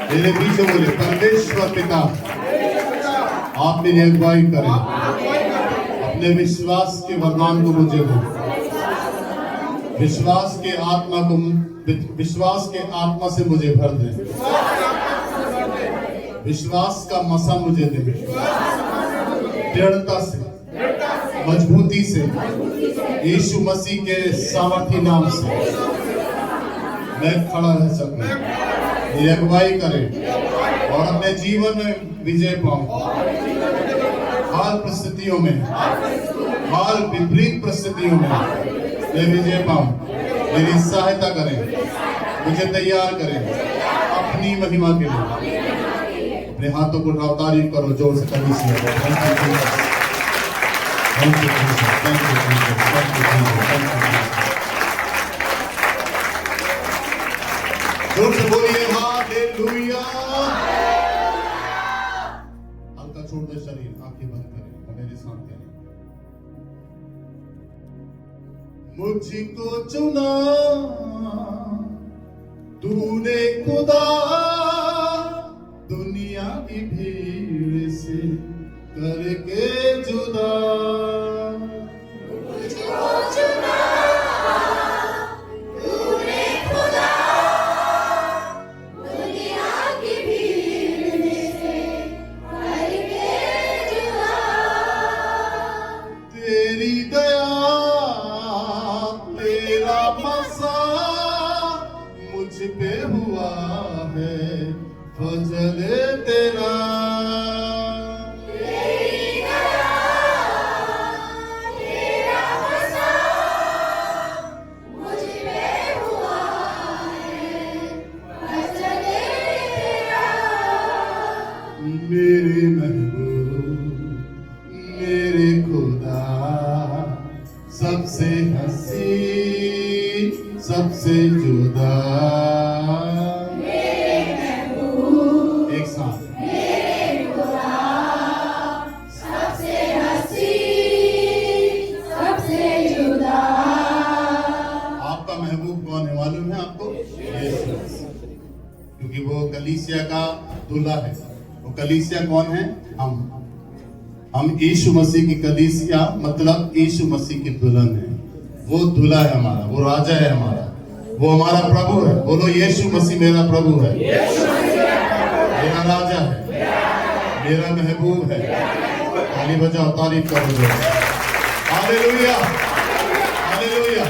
मेरे पीछे बोले, परमेश्वर पिता आप मेरी अगुवाई करें, अपने विश्वास के वरदान को मुझे दो, विश्वास के आत्मा से मुझे भर दे, विश्वास का मसा मुझे दे, दृढ़ता से, मजबूती से, यीशु मसीह के सामर्थी नाम से मैं खड़ा रह सकूं, ये अगुवाई करे और अपने जीवन में विजय पाऊं, हाल परिस्थितियों में, हाल विपरीत परिस्थितियों में मैं विजय पाऊं। मेरी सहायता करें, मुझे तैयार करें अपनी महिमा के लिए। अपने हाथों को उठाओ, तारीफ करो जोर से, कभी से जोर से बोलिए हालेलुया। हल्का छोड़ दे शरीर, आंखें बंद करें और मेरे साथ करें। मुझको चुना तूने खुदा, दुनिया की भीड़ से करके जुदा। मुझको चुना तूने खुदा, दुनिया की भीड़ से करके जुदा। तेरी दया तेरा मसा मुझ पे हुआ है, फजल तेरा। तेरी दया तेरा मसा मुझ पे हुआ है, फजल तेरा। मेरे महबूब मेरे खुदा, सबसे हसीन सबसे जुदा। मेरे महबूब एक साथ मेरे खुदा, सबसे हसीन सबसे जुदा। आपका महबूब कौन है मालूम है आपको? यीशु मसीह। क्योंकि वो कलीसिया का दूल्हा है। वो कलीसिया कौन है? हम यीशु मसीह की कलीसिया, मतलब यीशु मसीह की दुल्हन है। वो दूल्हा है हमारा, वो राजा है हमारा, वो हमारा प्रभु है। बोलो यीशु मसीह मेरा प्रभु है, मेरा राजा है, मेरा महबूब है। ताली बजाओ, तारीफ करो जो। Hallelujah, hallelujah.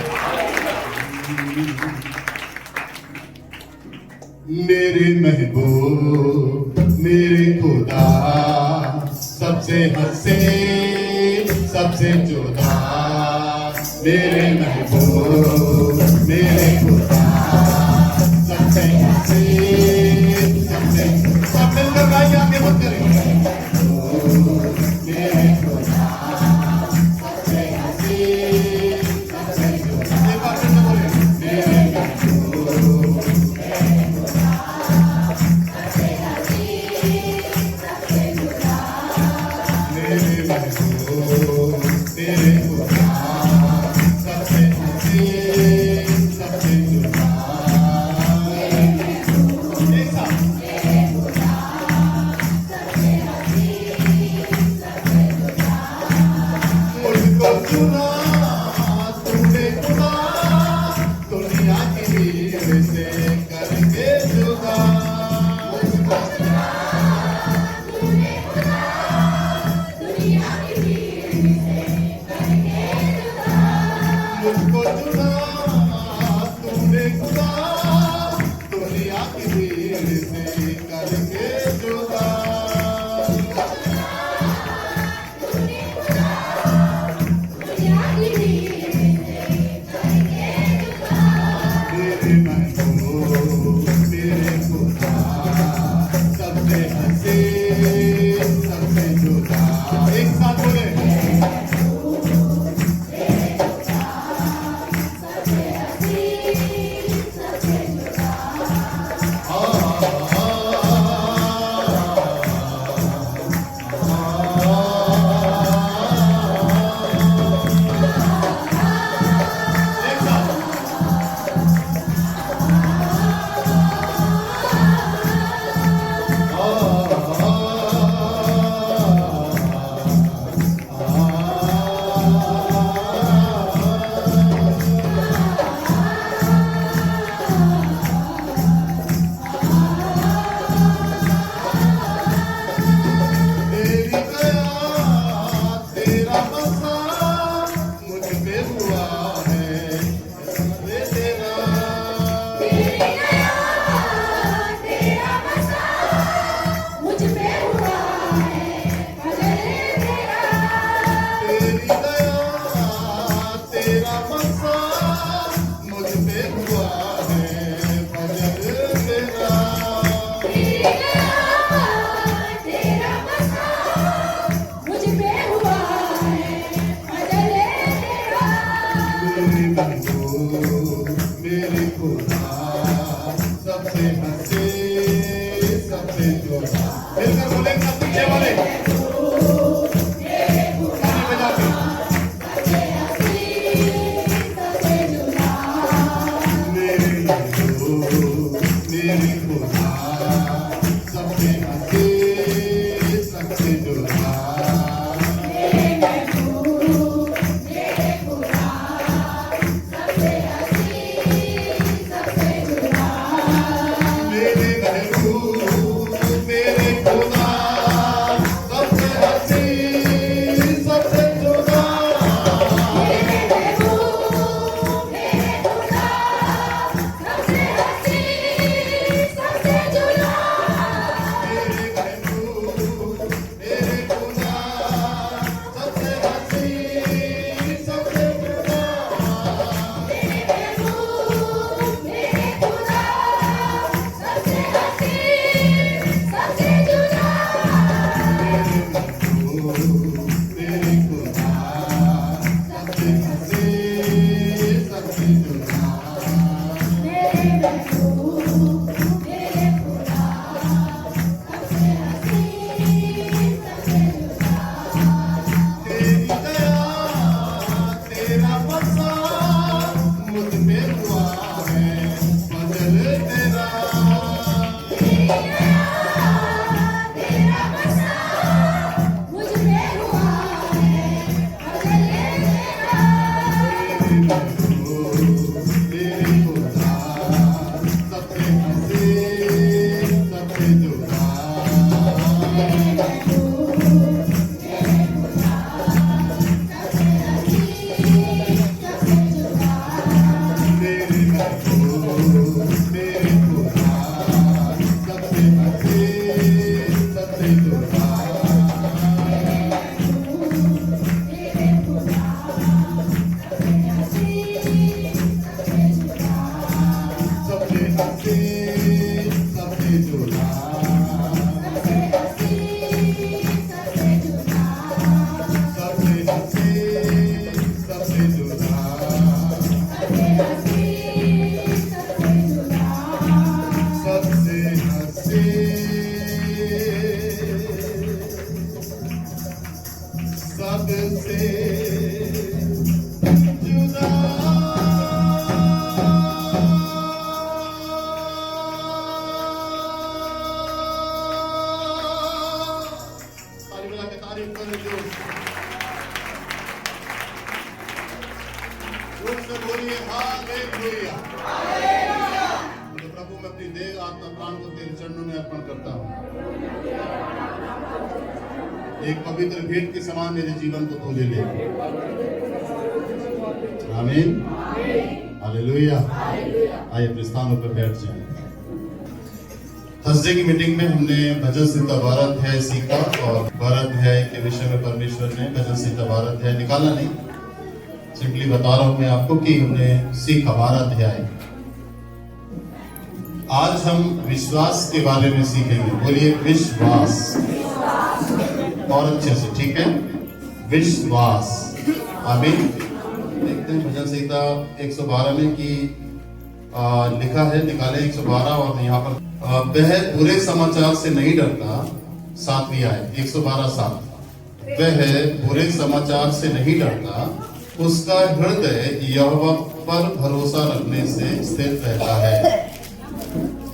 मेरे महबूब मेरे खुदा, सबसे हसीन सबसे जुदा। मेरे महबूब मेरे खुदा, सबसे हसीन सबसे। सब मिलकर गाइए, आगे मत करें। मेरे खुदा, सबसे हसीन सबसे जुदा। एक बार फिर से बोले, मेरे महबूब सबसे हसीन सबसे जुदा। मेरे महबूब तेरे खुदा, सबसे हसीन सबसे जुदा। एक साथ मुझको चुना तूने खुदा, दुनिया की भीड़ से करके जुदा। मुझको चुना तूने खुदा, दुनिया की भीड़ से करके जुदा। मुझको चुना तूने खुदा, दुनिया की भीड़ से करके जुदा। तूने खुदा, दुनिया की भीड़ से करके जुदा। मेरे महबूब मेरे खुदा, सबसे हसीन सबसे जुदा। एक साथ बोले, सबसे हसीन सबसे जुदा। मेरे खुदा सबसे हसीन सबसे जुदा मेरे महबूब मेरे खुदा सबसे हसीन सबसे जुदा मेरे महबूब मेरे खुदा सबसे हसीन सबसे जुदा मेरे महबूब मेरे खुदा सबसे हसीन सबसे जुदा मेरे महबूब मेरे खुदा सबसे हसीन सबसे जुदा मेरे महबूब मेरे खुदा सबसे हसीन सबसे जुदा मेरे महबूब मेरे खुदा सबसे हसीन सबसे जुदा मेरे महबूब मेरे खुदा सबसे हसीन सबसे जुदा तेरी दया तेरा बसा मुझ पे हुआ है बदल तेरा तेरा बसा मुझ पे हुआ है बदले तेरा मेरे महबूब मेरे खुदा सबसे हसीन सबसे जुदा मेरे महबूब मेरे खुदा सबसे हसीन सबसे जुदा मेरे महबूब मेरे खुदा सबसे हसीन सबसे जुदा मेरे खुदा सबसे हसीन सबसे जुदा सबसे हसीन सबसे जुदा सबसे हसीन सबसे जुदा सबसे हसीन सबसे जुदा सबसे हसीन सबसे जुदा सबसे हसीन सबसे जुदा ताली बजा के तारीफ करें जो जोर से बोलिए हालेलुया तो प्रभु मैं अपनी देह आत्मा प्राण को तेरे चरणों में अर्पण करता हूँ एक पवित्र भेंट के समान मेरे जीवन को तू ले ले आमीन हालेलुया आइए अपने स्थानों पर बैठ जाएं थर्सडे की मीटिंग में हमने भजन संहिता भारत है सीखा और भारत है के विषय में परमेश्वर ने भजन संहिता भारत है निकाला नहीं सिंपली बता रहा हूं मैं आपको कि हमने सीखा भारत अध्याय आज हम विश्वास के बारे में सीखेंगे बोलिए विश्वास और अच्छे से ठीक है विश्वास आमीन देखते हैं भजन संहिता 112 में कि लिखा है निकाले 112 और यहाँ पर वह बुरे समाचार से नहीं डरता 7वीं आयत 112:7 वह बुरे समाचार से नहीं डरता उसका हृदय यहोवा पर भरोसा रखने से स्थिर रहता है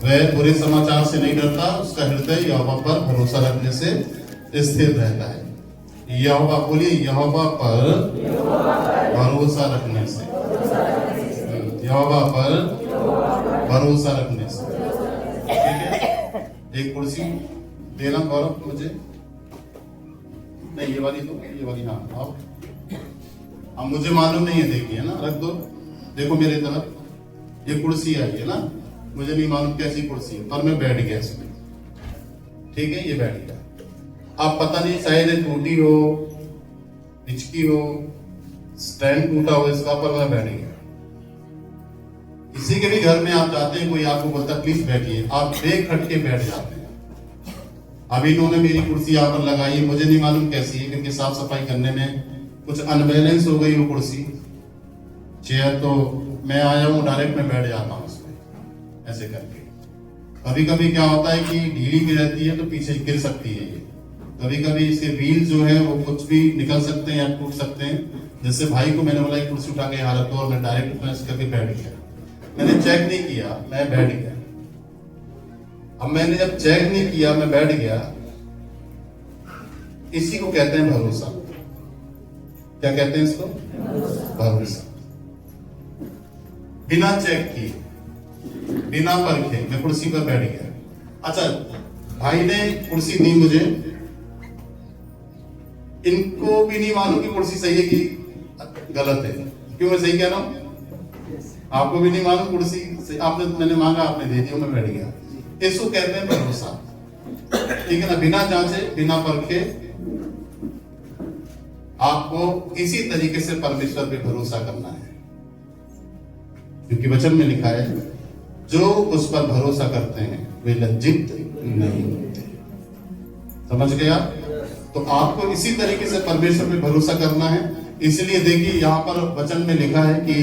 वह बुरे समाचार से नहीं डरता उसका हृदय यहोवा पर भरोसा रखने से स्थिर रहता है यहोवा बोलिए यहोवा पर भरोसा रखने से यहोवा पर भरोसा रखने से ठीक है एक कुर्सी देना गौरव मुझे नहीं ये वाली हाँ आओ अब मुझे मालूम नहीं है देखिए ना रख दो देखो मेरे तरफ ये कुर्सी आई है ना मुझे नहीं मालूम कैसी कुर्सी है पर मैं बैठ गया इसमें ठीक है ये बैठ गया अब पता नहीं शायद ये टूटी हो हिचकी हो स्टैंड टूटा हो इसका पर मैं बैठ गया किसी के भी घर में आप जाते हैं कोई आपको बोलता प्लीज बैठिए आप बेग हट के बैठ जाते हैं अभी इन्होंने मेरी कुर्सी यहाँ पर लगाई है मुझे नहीं मालूम कैसी है क्योंकि साफ सफाई करने में कुछ अनबैलेंस हो गई वो कुर्सी चेयर तो मैं आया हूँ डायरेक्ट मैं बैठ जाता हूँ उसमें ऐसे करके कभी कभी क्या होता है कि ढीली भी रहती है तो पीछे गिर सकती है ये कभी कभी इसके व्हील जो है वो कुछ भी निकल सकते हैं या टूट सकते हैं जैसे भाई को मैंने बोला कुर्सी उठा के यहाँ रख दो और मैं डायरेक्ट प्रेस करके बैठ गया मैंने चेक नहीं किया मैं बैठ गया अब मैंने जब चेक नहीं किया, मैं बैठ गया। इसी को कहते हैं भरोसा। क्या कहते हैं इसको? भरोसा। बिना चेक किए, बिना परखे मैं कुर्सी पर बैठ गया। अच्छा, भाई ने कुर्सी दी मुझे, इनको भी नहीं मालूम कि कुर्सी सही है कि गलत है। क्यों मैं सही कह रहा हूं? आपको भी नहीं मालूम कुर्सी से, आपने, मैंने मांगा, आपने दे दिया, मैं बैठ गया। इसको कहते हैं भरोसा। ठीक है ना? बिना जांचे, बिना परखे आपको इसी तरीके से परमेश्वर पे भरोसा करना है, क्योंकि वचन में लिखा है जो उस पर भरोसा करते हैं वे लज्जित नहीं होते। समझ गया? तो आपको इसी तरीके से परमेश्वर पे भरोसा करना है। इसलिए देखिए यहाँ पर वचन में लिखा है कि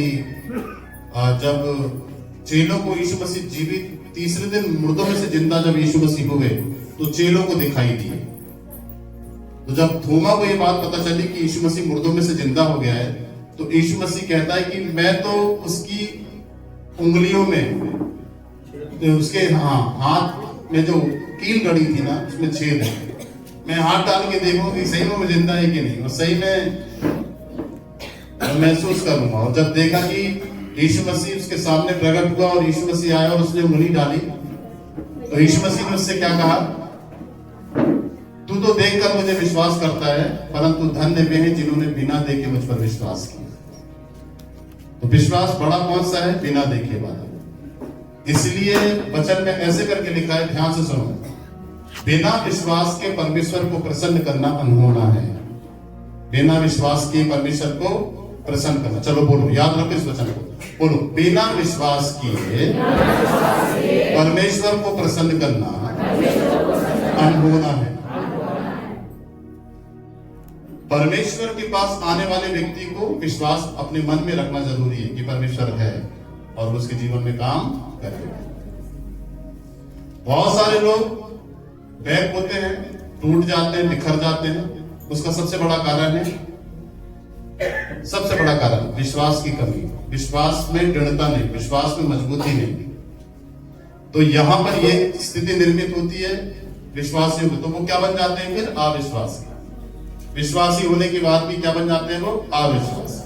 जब चेलों को यीशु मसीह जीवित, तीसरे दिन मुर्दों में से जिंदा जब यीशु मसीह हुए तो चेलों को दिखाई दिए। तो जब थोमा को ये बात पता चली कि यीशु मसीह मुर्दों में से जिंदा हो गया है, तो यीशु मसीह कहता है कि मैं तो उसकी उंगलियों में, उसके हाथ में जो कील गड़ी थी ना, उसमें छेद है, मैं हाथ डाल के देखूं कि सही में वो जिंदा है कि नहीं, और सही में महसूस करूंगा। और जब देखा कि यीशु मसीह उसके सामने प्रकट हुआ और यीशु मसीह आया और उसने उंगली डाली, तो यीशु मसीह ने उससे क्या कहा? तू तो देखकर मुझे विश्वास करता है, परंतु धन्य वे हैं जिन्होंने बिना देखे मुझ पर विश्वास किया। तो विश्वास बड़ा कौन सा है? बिना देखे वाला। इसलिए वचन में ऐसे करके लिखा है, ध्यान से सुनो, बिना विश्वास के परमेश्वर को प्रसन्न करना अनहोना है। बिना विश्वास के परमेश्वर को प्रसन्न करना। चलो बोलो, याद रखो इस वचन को, बोलो, बिना विश्वास किए परमेश्वर को प्रसन्न करना अनहोना है। परमेश्वर के पास आने वाले व्यक्ति को विश्वास अपने मन में रखना जरूरी है कि परमेश्वर है और उसके जीवन में काम करेगा। बहुत सारे लोग बैक होते हैं, टूट जाते हैं, बिखर जाते हैं। उसका सबसे बड़ा कारण है, सबसे बड़ा कारण विश्वास की कमी। विश्वास में दृढ़ता नहीं, विश्वास में मजबूती नहीं। तो यहां पर यह स्थिति निर्मित होती है विश्वासी में, तो वो क्या बन जाते हैं? फिर अविश्वासी। विश्वासी होने के बाद भी क्या बन जाते हैं? वो अविश्वासी।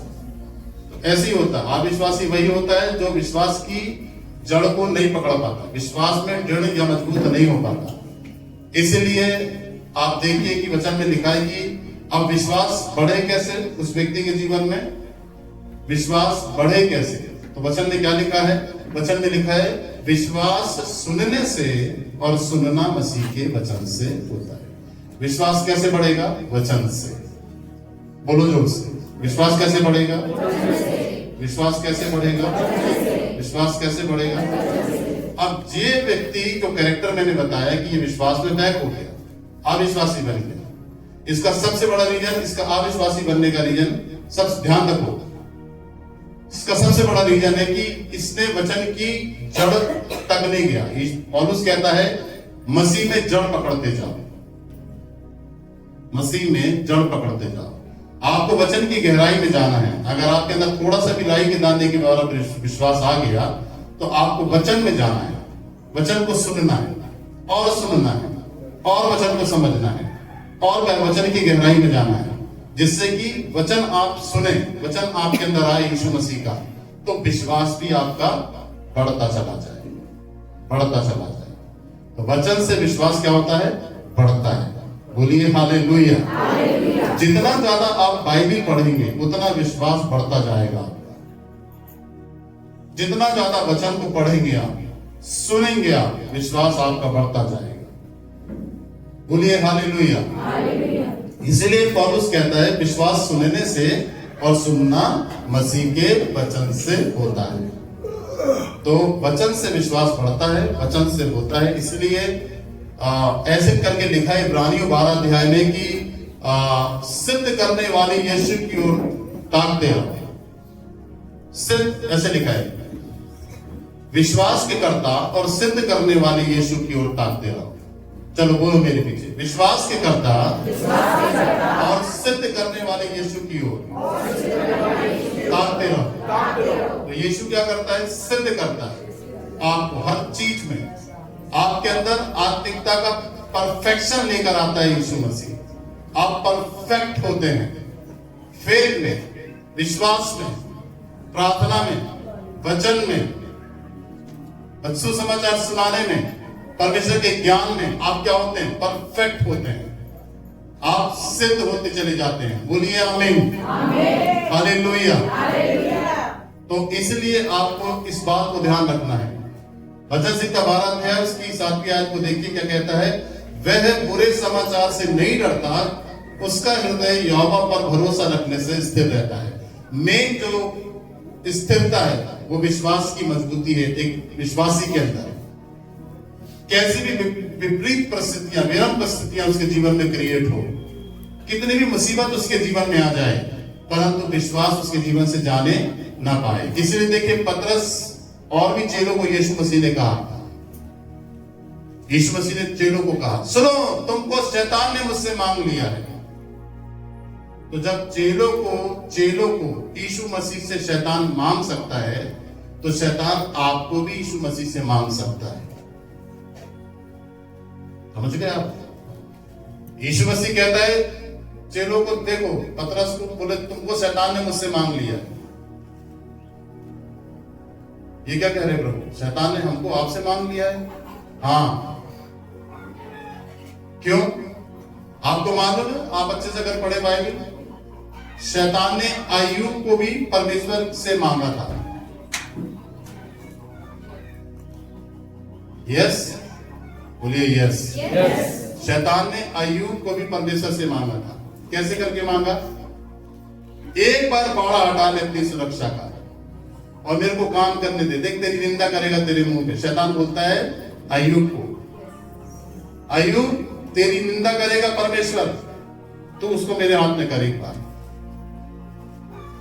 तो ऐसे ही होता है। अविश्वासी वही होता है जो विश्वास की जड़ को नहीं पकड़ पाता, विश्वास में दृढ़ या मजबूत नहीं हो पाता। इसलिए आप देखिए कि वचन में लिखा है कि अब विश्वास बढ़े कैसे उस व्यक्ति के जीवन में? विश्वास बढ़े कैसे? तो वचन में क्या लिखा है? वचन में लिखा है विश्वास सुनने से और सुनना मसीह के वचन से होता है। विश्वास कैसे बढ़ेगा? वचन से। बोलो जोर से, विश्वास कैसे बढ़ेगा? विश्वास कैसे बढ़ेगा? विश्वास कैसे बढ़ेगा? अब ये व्यक्ति जो कैरेक्टर मैंने बताया कि ये विश्वास में बैक हो गया, अविश्वासी बन गया, इसका सबसे बड़ा रीजन, इसका अविश्वासी बनने का रीजन, सब ध्यान रखो, इसका सबसे बड़ा रीजन है कि इसने वचन की जड़ तक नहीं गया। पौलुस कहता है मसीह में जड़ पकड़ते जाओ, मसीह में जड़ पकड़ते जाओ। आपको वचन की गहराई में जाना है। अगर आपके अंदर थोड़ा सा भी लाई के दाने के द्वारा विश्वास आ गया तो आपको वचन में जाना है, वचन को सुनना है और सुनना है और वचन को समझना है और वचन की गहराई में जाना है, जिससे कि वचन आप सुने, वचन आपके अंदर आए यीशु मसीह का, तो विश्वास भी आपका बढ़ता चला जाए, बढ़ता चला जाए। तो वचन से विश्वास क्या होता है? बढ़ता है। बोलिए हालेलुया। जितना ज्यादा आप बाइबल पढ़ेंगे उतना विश्वास बढ़ता जाएगा। जितना ज्यादा वचन को पढ़ेंगे आप, सुनेंगे आप, विश्वास आपका बढ़ता जाएगा। बोलिए हालेलुया। इसलिए पौलुस कहता है विश्वास सुनने से और सुनना मसीह के वचन से होता है। तो वचन से विश्वास बढ़ता है, वचन से होता है। इसलिए ऐसे करके लिखा है इब्रानियों 12 अध्याय में कि सिद्ध करने वाले यीशु की ओर ताकते हैं। सिद्ध ऐसे लिखा है, विश्वास के कर्ता और सिद्ध करने वाले यीशु की ओर ताकते रहो। चलो बोलो मेरे पीछे, विश्वास के कर्ता और सिद्ध करने वाले यीशु की ओर ताकते रहो। तो यीशु क्या करता है? सिद्ध करता है आपको हर चीज में, आपके अंदर आत्मिकता का परफेक्शन लेकर आता है यीशु मसीह। आप परफेक्ट होते हैं फेथ में, विश्वास में, प्रार्थना में, वचन में, सुसमाचार सुनाने में, परमेश्वर के ज्ञान में आप क्या होते हैं? परफेक्ट होते हैं। आप सिद्ध होते चले जाते हैं। बोलिए आमीन, हालेलुया। तो इसलिए आपको इस बात को ध्यान रखना है। वचन संहिता 12 अध्याय उसकी 7वीं आयत को देखिए क्या कहता है। वह बुरे समाचार से नहीं डरता, उसका हृदय यहोवा पर भरोसा रखने से स्थिर रहता है। मेन जो स्थिरता है वो विश्वास की मजबूती है एक विश्वासी के अंदर। कैसी भी विपरीत परिस्थितियां, विरम परिस्थितियां उसके जीवन में क्रिएट हो, कितनी भी मुसीबत उसके जीवन में आ जाए, परंतु विश्वास उसके जीवन से जाने ना पाए। इसलिए देखिए पतरस और भी चेलों को यीशु मसीह ने कहा, यीशु मसीह ने चेलों को कहा, सुनो तुमको शैतान ने मुझसे मांग लिया है। तो जब चेलों को यीशु मसीह से शैतान मांग सकता है, तो शैतान आपको भी यीशु मसीह से मांग सकता है। समझ गए आप? यीशु मसीह कहता है चेलों को, देखो पतरस को बोले तुमको शैतान ने मुझसे मांग लिया। ये क्या कह रहे प्रभु? शैतान ने हमको आपसे मांग लिया है? हाँ। क्यों? आपको मालूम है, आप अच्छे से अगर पढ़े बाइबल, शैतान ने अय्यूब को भी परमेश्वर से मांगा था। यस, बोलिए यस। शैतान ने अय्यूब को भी परमेश्वर से मांगा था। कैसे करके मांगा? एक बार बाड़ा हटा ले अपनी सुरक्षा का और मेरे को काम करने दे, देख तेरी निंदा करेगा तेरे मुंह पे। शैतान बोलता है अय्यूब को, अय्यूब तेरी निंदा करेगा परमेश्वर, तो उसको मेरे हाथ में कर एक बार।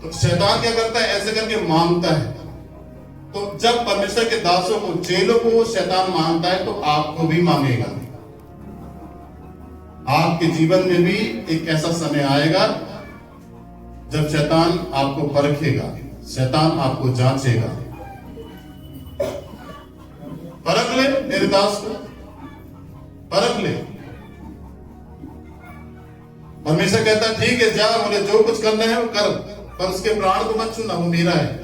तो शैतान क्या करता है? ऐसे करके मांगता है। तो जब परमेश्वर के दासों को, चेलों को शैतान मांगता है, तो आपको भी मांगेगा। आपके जीवन में भी एक ऐसा समय आएगा जब शैतान आपको परखेगा, शैतान आपको जांचेगा। परख ले मेरे दास को, परख ले। परमेश्वर कहता है ठीक है जा, बोले जो कुछ करना है वो कर, पर उसके प्राण को मत छूना, वो मेरा है।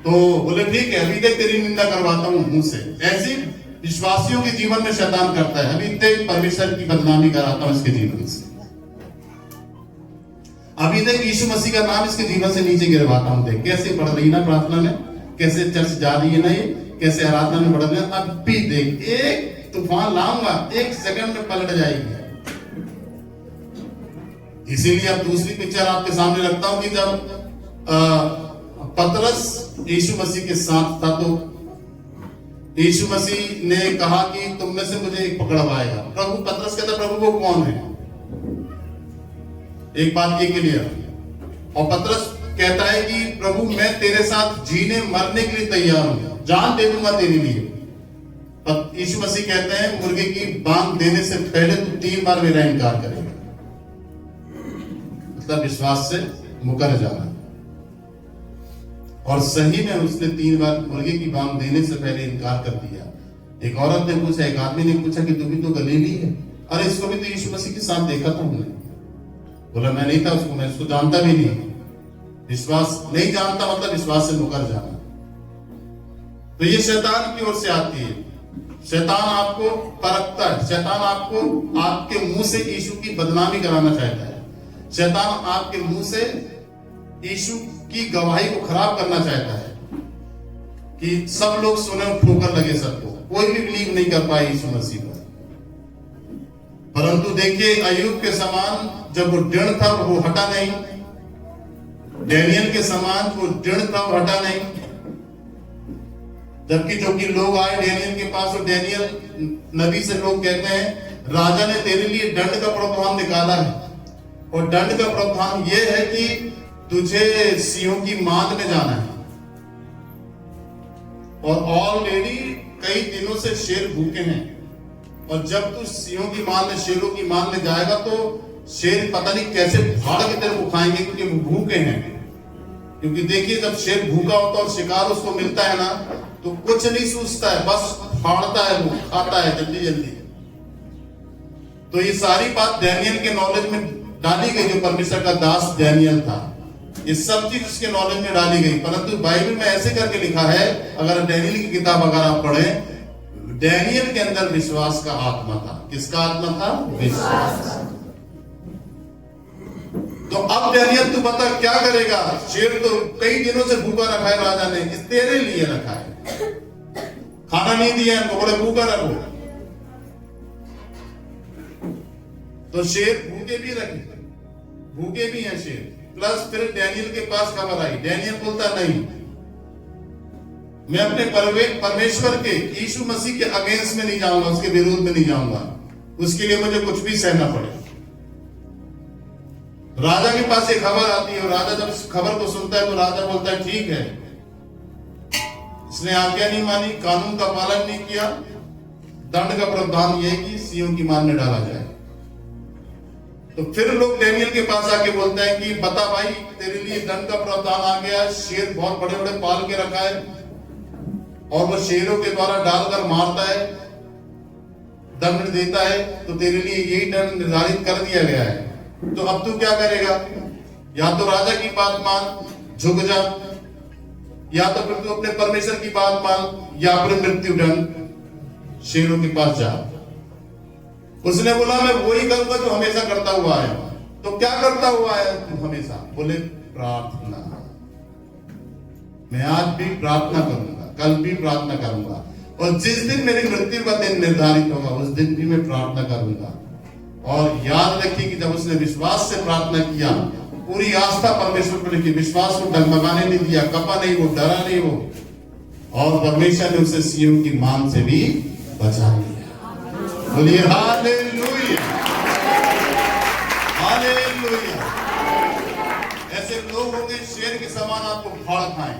तो बोले ठीक है, अभी तक तेरी निंदा करवाता हूं मुंह से। ऐसी विश्वासियों के जीवन में शैतान करता है, अभी तक परमेश्वर की बदनामी कराता हूं इसके जीवन से, अभी तक यीशु मसीह का नाम इसके जीवन से नीचे गिरवाता हूं। देख कैसे बढ़ रही ना प्रार्थना में, कैसे चर्च जा रही है ना, ये कैसे आराधना में बढ़ रही है। अब भी देख, एक तूफान लाऊंगा, 1 सेकंड में पलट जाएगी। इसीलिए अब दूसरी पिक्चर आपके सामने रखता हूं कि जब पतरस यीशु मसीह के साथ था, तो यीशु मसीह ने कहा कि तुम में से मुझे एक पकड़वाएगा। प्रभु, पतरस कहता प्रभु वो कौन है? एक बात ये क्लियर। और पतरस कहता है कि प्रभु मैं तेरे साथ जीने मरने के लिए तैयार हूं, जान दे दूंगा तेरे लिए। यीशु मसीह कहते हैं मुर्गे की बांग देने से पहले तू 3 बार मेरा इनकार करेगा। मतलब विश्वास से मुकर जाना। और सही में उसने 3 बार मुर्गे की बांग देने से पहले इनकार कर दिया। एक औरत ने पूछा, एक आदमी ने पूछा कि तू भी तो गलीली है। अरे इसको भी तो यीशु मसीह के साथ देखा था हमने। बोला मैं नहीं था उसको, मैं उसको जानता भी नहीं। विश्वास नहीं जानता मतलब विश्वास से मुकर जाना। तो ये शैतान की ओर से आती है। शैतान आपको परखता है, शैतान आपको आपके मुंह से यीशु की बदनामी कराना चाहता है। शैतान आपके मुंह से यीशु की गवाही को खराब करना चाहता है कि सब लोग सुने और ठोकर लगे सबको, कोई भी बिलीव नहीं कर पाए यीशु मसीह पर। परंतु देखिए अय्यूब के समान जब वो दृढ़ था वो हटा नहीं, डैनियल के समान वो दृढ़ था वो हटा नहीं। जबकि जो कि लोग आए डैनियल के पास, और डैनियल नबी से लोग कहते हैं राजा ने तेरे लिए दंड का प्रावधान निकाला है, और दंड का प्रावधान यह है कि तुझे सिंहों की मांद में जाना है। और ऑलरेडी कई दिनों से शेर भूखे हैं, और जब तू सिंहों की मांद में, शेरों की मांद में जाएगा तो शेर पता नहीं कैसे भाड़ के तेरे को खाएंगे, क्योंकि वो भूखे हैं। क्योंकि देखिए जब शेर भूखा होता है और शिकार उसको मिलता है ना, तो कुछ नहीं सूझता है, बस फाड़ता है, वो खाता है जल्दी जल्दी। तो ये सारी बात डैनियल के नॉलेज में डाली गई, जो परमेश्वर का दास डैनियल था। ये सब चीज उसके नॉलेज में डाली गई, परंतु बाइबल में ऐसे करके लिखा है, अगर डैनियल की किताब अगर आप पढ़ें, डैनियल के अंदर विश्वास का आत्मा था। किसका आत्मा था? विश्वास। तो अब डैनियल तू बता क्या करेगा? शेर तो कई दिनों से भूखा रखा है राजा ने, इस तेरे लिए रखा है, खाना नहीं दिया इनको, बोले भूखा रखो। तो शेर भूखे भी रखे, भूखे भी हैं शेर। प्लस फिर डैनियल के पास खबर आई, डैनियल बोलता नहीं, मैं अपने परमेश्वर के यीशु मसीह के अगेंस्ट में नहीं जाऊंगा, उसके विरोध में नहीं जाऊंगा, उसके लिए मुझे कुछ भी सहना पड़े। राजा के पास ये खबर आती है, और राजा जब इस खबर को सुनता है तो राजा बोलता है ठीक है, इसने आज्ञा नहीं मानी, कानून का पालन नहीं किया, दंड का प्रावधान यह है कि सियों की मान में डाला जाए। तो फिर लोग डैनियल के पास आके बोलते हैं कि बता भाई, तेरे लिए दंड का प्रावधान आ गया, शेर बहुत बड़े बड़े पाल के रखा है, और वो शेरों के द्वारा डालकर मारता है, दंड देता है, तो तेरे लिए यही दंड निर्धारित कर दिया गया है। तो अब तू क्या करेगा? या तो राजा की बात मान, झुक जा, या तो फिर तू अपने परमेश्वर की बात मान, या फिर मृत्यु दंड शेरों के पास जा। उसने बोला मैं वही करूंगा जो हमेशा करता हुआ है। तो क्या करता हुआ है तू हमेशा? बोले प्रार्थना। मैं आज भी प्रार्थना करूंगा, कल भी प्रार्थना करूंगा, और जिस दिन मेरी मृत्यु का दिन निर्धारित होगा उस दिन भी मैं प्रार्थना करूंगा। और याद रखिए कि जब उसने विश्वास से प्रार्थना किया, पूरी आस्था परमेश्वर पर रखी, विश्वास को डगमगाने नहीं दिया, कपा नहीं, वो डरा नहीं वो, और परमेश्वर ने उसे सियों की मान से भी बचा लिया। बोलिए हालेलुया, हालेलुया। ऐसे लोग होंगे शेर के समान आपको फाड़ खाएं,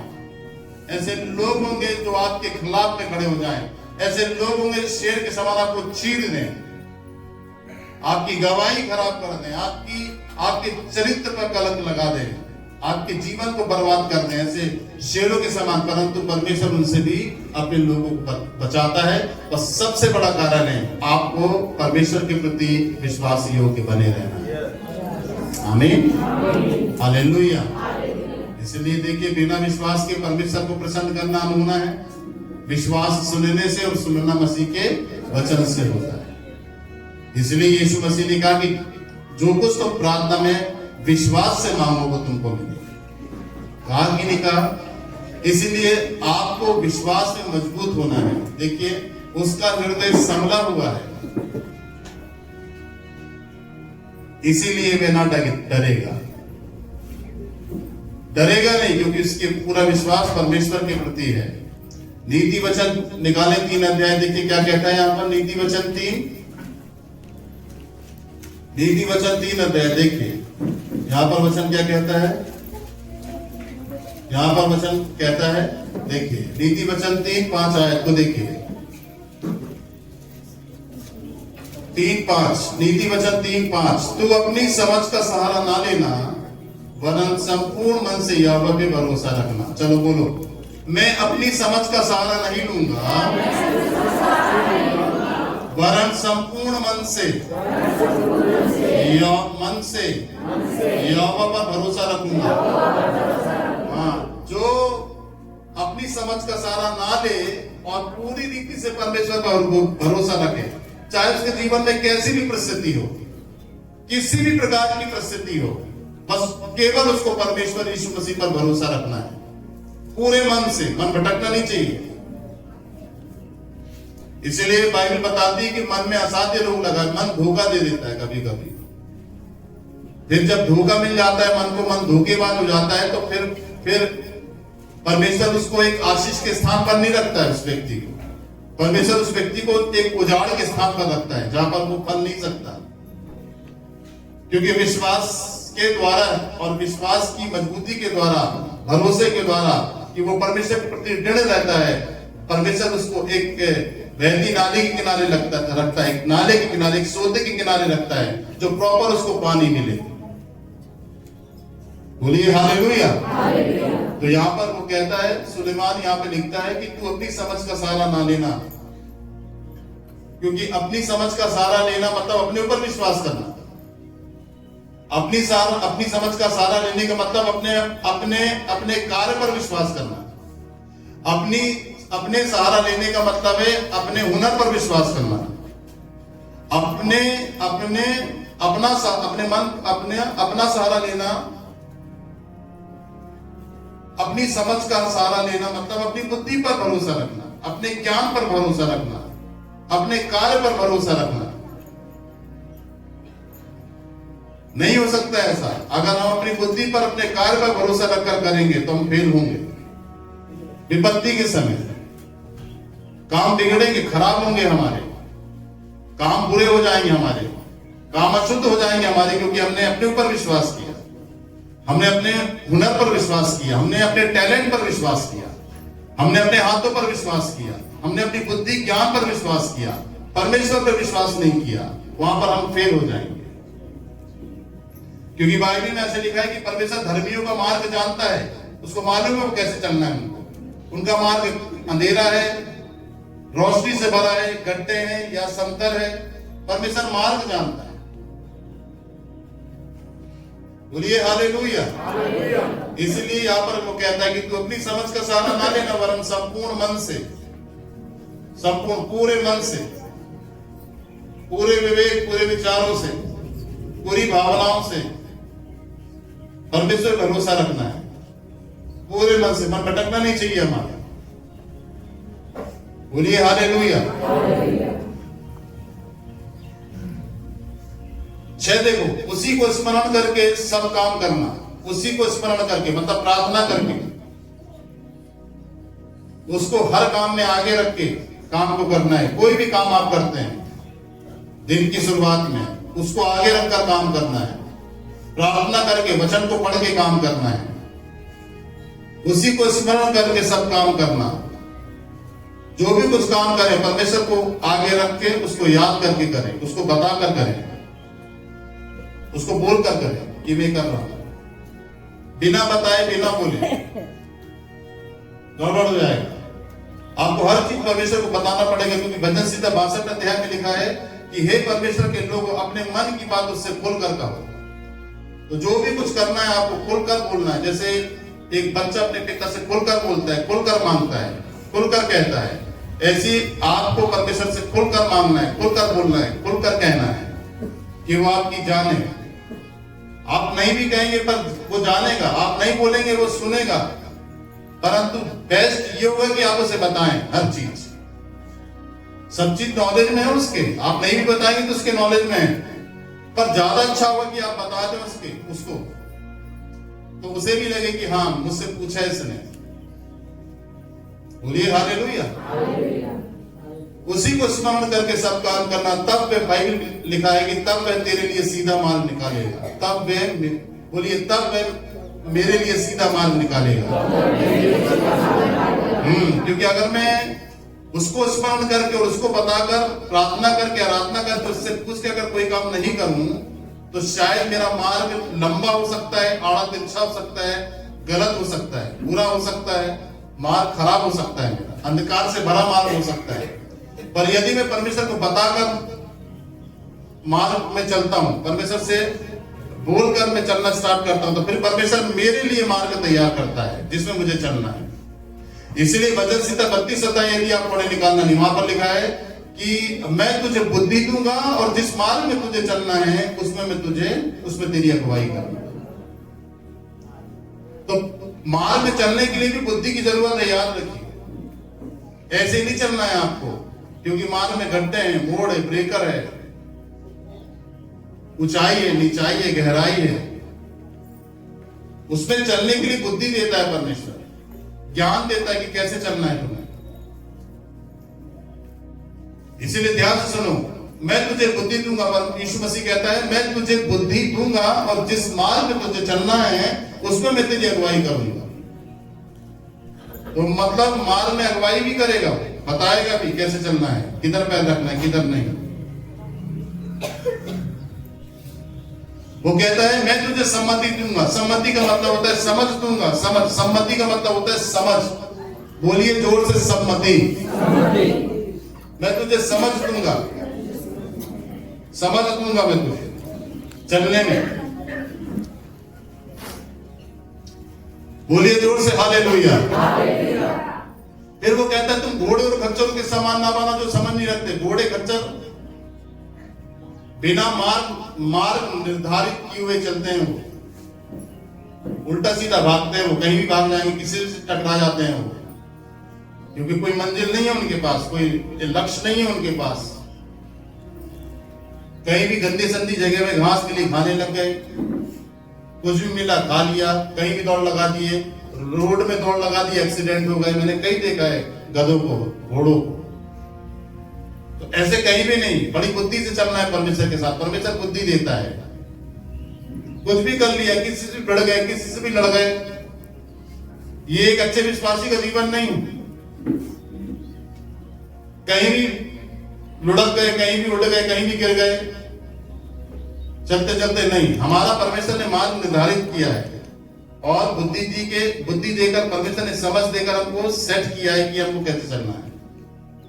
ऐसे लोग होंगे जो आपके खिलाफ में खड़े हो जाएं, ऐसे लोग होंगे शेर के समान आपको चीर दें, आपकी गवाही खराब कर दें, आपके चरित्र पर कलंक लगा दें, आपके जीवन को बर्बाद कर दें, ऐसे शेरों के समान। परंतु परमेश्वर उनसे भी अपने लोगों को बचाता है। और सबसे बड़ा कारण है आपको परमेश्वर के प्रति विश्वासी होकर बने रहना। आमीन, हालेलुया। इसलिए देखिए, बिना विश्वास के परमेश्वर को प्रसन्न करना अनहोना है। विश्वास सुनने से, और सुनना मसीह के वचन से होता है। इसलिए यीशु मसीह ने कहा कि जो कुछ तुम प्रार्थना में विश्वास से मांगोगे तुमको मिलेगा। कहा कि नहीं कहा? इसलिए आपको विश्वास में मजबूत होना है। देखिए, उसका हृदय संभला हुआ है, इसीलिए वे ना डरेगा। डरेगा नहीं, क्योंकि उसके पूरा विश्वास परमेश्वर के प्रति है। नीति वचन निकाले 3 अध्याय, देखिए क्या कहता है यहाँ पर। नीति वचन 3, नीति वचन 3 अध्याय देखिए, यहाँ पर वचन क्या कहता है। यहाँ पर वचन कहता है, देखिए नीति वचन 3:5 आयत को देखिए। 3:5 नीति वचन 3:5, तू अपनी समझ का सहारा ना लेना, वरन संपूर्ण मन से यहोवा पे भरोसा रखना। चलो बोलो, मैं अपनी समझ का सहारा नहीं लूंगा, वरन संपूर्ण मन से यहोवा पर भरोसा रखूंगा। हाँ, जो अपनी समझ का सहारा ना ले और पूरी रीति से परमेश्वर पर भरोसा रखे, चाहे उसके जीवन में कैसी भी परिस्थिति हो, किसी भी प्रकार की परिस्थिति हो, बस केवल उसको परमेश्वर यीशु मसीह पर भरोसा रखना है पूरे मन से। मन भटकना नहीं चाहिए। इसलिए बाइबल बताती है कि मन में असाध्य रोग लगा, मन धोखा दे देता है कभी कभी। फिर जब धोखा मिल जाता है मन को, मन धोखेबाज हो जाता है, तो फिर परमेश्वर उसको एक आशीष के स्थान पर नहीं रखता है। उस व्यक्ति को परमेश्वर उस व्यक्ति को एक उजाड़ के स्थान पर रखता है, जहां पर वो फल नहीं सकता। क्योंकि विश्वास के द्वारा और विश्वास की मजबूती के द्वारा, भरोसे के द्वारा कि वो परमेश्वर के प्रति दृढ़ रहता है, परमेश्वर उसको एक बहती नाले के किनारे रखता है, एक नाले के किनारे, एक सोते के किनारे रखता है, जो प्रॉपर उसको पानी मिले। बोलिए हालेलुया। तो यहाँ पर वो कहता है, सुलेमान यहाँ पे लिखता है कि तू अपनी समझ का सहारा ना लेना, क्योंकि अपनी समझ का सहारा लेना मतलब अपने ऊपर विश्वास करना। अपनी समझ का सहारा लेने का मतलब अपने कार्य पर विश्वास करना। अपने सहारा लेने का मतलब है अपने हुनर पर विश्वास करना। अपना सहारा लेना, अपनी समझ का सहारा लेना मतलब अपनी बुद्धि पर भरोसा रखना, अपने ज्ञान पर भरोसा रखना, अपने कार्य पर भरोसा रखना। नहीं हो सकता ऐसा। अगर हम अपनी बुद्धि पर, अपने कार्य पर भरोसा रखकर करेंगे तो हम फेल होंगे। विपत्ति के समय काम बिगड़ेंगे, खराब होंगे, हमारे काम बुरे हो जाएंगे, हमारे काम अशुद्ध हो जाएंगे हमारे, क्योंकि हमने अपने ऊपर विश्वास किया, हमने अपने हुनर पर विश्वास किया, हमने अपने टैलेंट पर विश्वास किया, हमने अपने हाथों पर विश्वास किया, हमने अपनी बुद्धि ज्ञान पर विश्वास किया, परमेश्वर पर विश्वास नहीं किया। वहां पर हम फेल हो जाएंगे। क्योंकि बाइबल में ऐसे लिखा है कि परमेश्वर धर्मियों का मार्ग जानता है, उसको मालूम है वो कैसे चलना है उनको। उनका मार्ग अंधेरा है, रोशनी से भरा है, गड्ढे हैं या समतल है, परमेश्वर मार्ग जानता है। बोलिए हालेलुया। इसलिए यहाँ पर वो कहता है कि तू अपनी समझ का सहारा ना लेना, वरन संपूर्ण मन से, पूरे मन से, पूरे विवेक, पूरे विचारों से, पूरी भावनाओं से परमेश्वर पर भरोसा रखना है। पूरे मन से, मन भटकना नहीं चाहिए हमारा। बोलिए हालेलुया। 6 देखो, उसी को स्मरण करके सब काम करना। उसी को स्मरण करके मतलब प्रार्थना करके, उसको हर काम में आगे रख के काम को करना है। कोई भी काम आप करते हैं दिन की शुरुआत में, उसको आगे रखकर काम करना है। प्रार्थना करके, वचन को पढ़ के काम करना है। उसी को स्मरण करके सब काम करना। जो भी कुछ काम करें परमेश्वर को आगे रख के, उसको याद करके करें, उसको बताकर करें, उसको बोलकर करें कि मैं कर रहा हूं। बिना बताए, बिना बोले गड़बड़ हो जाएगा। आपको हर चीज परमेश्वर को बताना पड़ेगा, क्योंकि भजन संहिता 62 अध्याय में लिखा है कि हे परमेश्वर के लोग, अपने मन की बात उससे खुलकर कहो। तो जो भी कुछ करना है आपको खुलकर बोलना है। जैसे एक बच्चा अपने पिता से खुलकर बोलता है, खुलकर मांगता है, खुलकर कहता है, ऐसी आपको परमेश्वर से खुलकर मांगना है, खुलकर बोलना है, खुलकर कहना है कि वो आपकी जाने। आप नहीं भी कहेंगे पर वो जानेगा, आप नहीं बोलेंगे वो सुनेगा। परंतु बेस्ट ये होगा कि आप उसे बताएं हर चीज। सब चीज नॉलेज में है उसके, आप नहीं भी बताएंगे तो उसके नॉलेज में है, पर ज्यादा अच्छा होगा कि आप बता दें उसको, तो उसे भी लगे कि हाँ मुझसे पूछा है इसने। बोलिए हालेलुया। उसी को स्मरण करके सब काम करना, तब वह, बाइबल लिखा है कि तब वह तेरे लिए सीधा मार्ग निकालेगा। तब वह, बोलिए, तब वह मेरे लिए सीधा मार्ग निकालेगा। क्योंकि अगर मैं उसको स्मरण करके और उसको बताकर, प्रार्थना करके, आराधना करके, उससे पूछ के अगर कोई काम नहीं करूं तो शायद मेरा मार्ग लंबा हो सकता है, आड़ा तिरछा हो सकता है, गलत हो सकता है, बुरा हो सकता है, मार्ग खराब हो सकता है, मेरा अंधकार से भरा मार्ग हो सकता है। पर यदि मैं परमेश्वर को बताकर मार्ग में चलता हूं, परमेश्वर से बोलकर मैं चलना स्टार्ट करता हूं, तो फिर परमेश्वर मेरे लिए मार्ग तैयार करता है जिसमें मुझे चलना है। इसलिए भजन संहिता 32 अध्याय यदि आप पढ़े निकालना नहीं, वहां पर लिखा है कि मैं तुझे बुद्धि दूंगा और जिस मार्ग में तुझे चलना है उसमें तेरी अगुवाई करूंगा। तो मार्ग में चलने के लिए भी बुद्धि की जरूरत है, याद रखिए। ऐसे ही नहीं चलना है आपको, क्योंकि मार्ग में गड्ढे हैं, मोड़ है, ब्रेकर है, ऊंचाई है, नीचाई है, गहराई है। उसमें चलने के लिए बुद्धि देता है परमेश्वर, ज्ञान देता है कि कैसे चलना है तुम्हें। इसीलिए ध्यान से सुनो, मैं तुझे बुद्धि दूंगा, पर यीशु मसीह कहता है मैं तुझे बुद्धि दूंगा और जिस मार्ग में तुझे चलना है उसमें मैं तेरी अगुवाई करूंगा। तो मतलब मार्ग में अगुवाई भी करेगा, बताएगा भी कैसे चलना है, किधर पैर रखना है, किधर नहीं। वो कहता है मैं तुझे सम्मति दूंगा। सम्मति का मतलब होता है समझ दूंगा। समझ, सम्मति का मतलब होता है समझ। बोलिए जोर से, सम्मति। मैं तुझे समझ दूंगा, समझ दूंगा मैं तुझे चलने में। बोलिए जोर से हालेलुया। फिर वो कहता है तुम घोड़े और खच्चरों के समान ना बना जो समझ नहीं रखते। घोड़े खच्चर बिना मार्ग निर्धारित किए हुए चलते हैं, वो उल्टा सीधा भागते हैं, वो कहीं भी भाग जाएंगे, किसी से टकरा जाते हैं वो, क्योंकि कोई मंजिल नहीं है उनके पास, कोई लक्ष्य नहीं है उनके पास। कहीं भी गंदी संदी जगह में घास के लिए खाने लग गए, कुछ भी मिला खा लिया, कहीं भी दौड़ लगा दिए, रोड में दौड़ लगा दी, एक्सीडेंट हो गए। मैंने कई देखा है गधों को, घोड़ों को। तो ऐसे कहीं भी नहीं, बड़ी बुद्धि से चलना है परमेश्वर के साथ। परमेश्वर बुद्धि देता है। कुछ भी कर लिया, किसी से भिड़ गए, किसी से भी लड़ गए, ये एक अच्छे विश्वासी का जीवन नहीं। कहीं भी लुढ़क गए, कहीं भी उड़ गए, कहीं भी गिर गए, चलते चलते नहीं। हमारा परमेश्वर ने मार्ग निर्धारित किया है और बुद्धि देकर, परमेश्वर ने समझ देकर हमको सेट किया है कि हमको कैसे चलना है।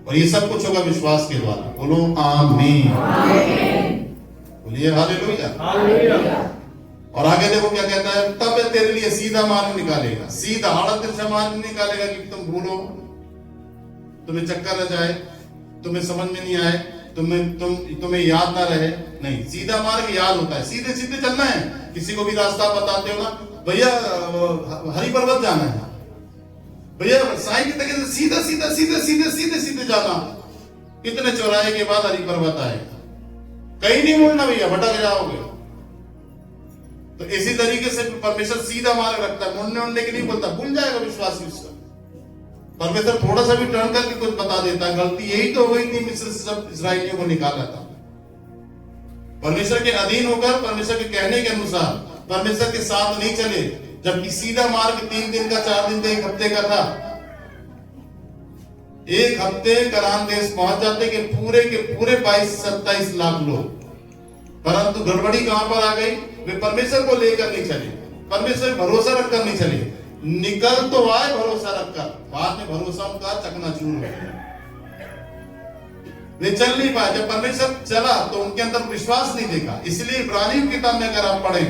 और ये सब कुछ होगा विश्वास के द्वारा। बोलो आमीन। बोलिए हालेलुया। और आगे देखो क्या कहता है, तब तेरे लिए सीधा मार्ग निकालेगा। सीधा आड़त से मार्ग निकालेगा कि तुम भूलो, तुम्हें चक्कर न जाए, तुम्हें समझ में नहीं आए, तुम्हें याद ना रहे। नहीं, सीधा मार्ग याद होता है। सीधे सीधे चलना है। किसी को भी रास्ता बताते हो ना, भैया हरि पर्वत जाना है, भैया साईं की तरीके से सीधा सीधा सीधे सीधे सीधे सीधे जाना, कितने चौराहे के बाद हरि पर्वत आएगा, कहीं नहीं मुड़ना भैया, भटक जाओगे। तो इसी तरीके से परमेश्वर सीधा मार्ग रखता है, मुड़ने उड़ने के नहीं बोलता, भूल जाएगा विश्वासी उसका। परमेश्वर थोड़ा सा भी टर्न करके कुछ बता देता है। गलती यही तो हो गई थी, मिस्र से सब इस्राएलियों को निकाला था। परमेश्वर के अधीन होकर, परमेश्वर के कहने के अनुसार, परमेश्वर के साथ नहीं चले, जबकि सीधा मार्ग 3 दिन का, 4 दिन का, 1 हफ्ते का था। 1 हफ्ते कनान देश पहुंच जाते कि पूरे के पूरे 22-27 लाख लोग। परंतु गड़बड़ी कहां पर आ गई? वे परमेश्वर को लेकर नहीं चले, परमेश्वर भरोसा रखकर नहीं चले। निकल तो आए भरोसा रखकर, बाद में भरोसा उनका चकनाचूर हो गया। वे चल नहीं पाए। जब परमेश्वर चला तो उनके अंदर विश्वास नहीं देखा। इसलिए इब्रानियों की किताब में अगर आप पढ़ें,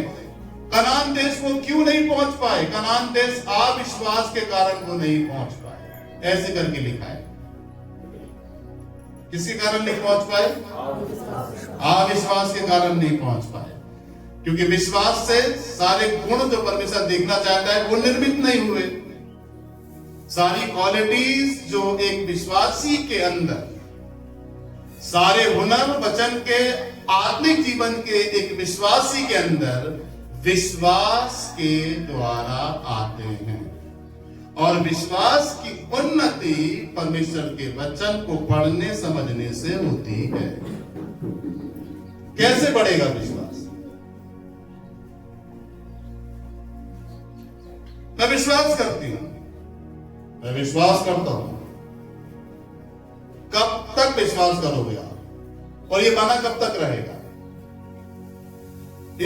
कनान देश को क्यों नहीं पहुंच पाए? कनान देश अविश्वास के कारण वो नहीं पहुंच पाए। ऐसे करके लिखा है। किसके कारण नहीं पहुंच पाए? अविश्वास के कारण नहीं पहुंच पाए। क्योंकि विश्वास से सारे गुण जो परमेश्वर देखना चाहता है वो निर्मित नहीं हुए। सारी क्वालिटीज जो एक विश्वासी के अंदर, सारे हुनर वचन के आत्मिक जीवन के एक विश्वासी के अंदर विश्वास के द्वारा आते हैं। और विश्वास की उन्नति परमेश्वर के वचन को पढ़ने समझने से होती है। कैसे बढ़ेगा विश्वास? मैं विश्वास करती हूं, मैं विश्वास करता हूं। कब तक विश्वास करोगे आप? और ये बना कब तक रहेगा?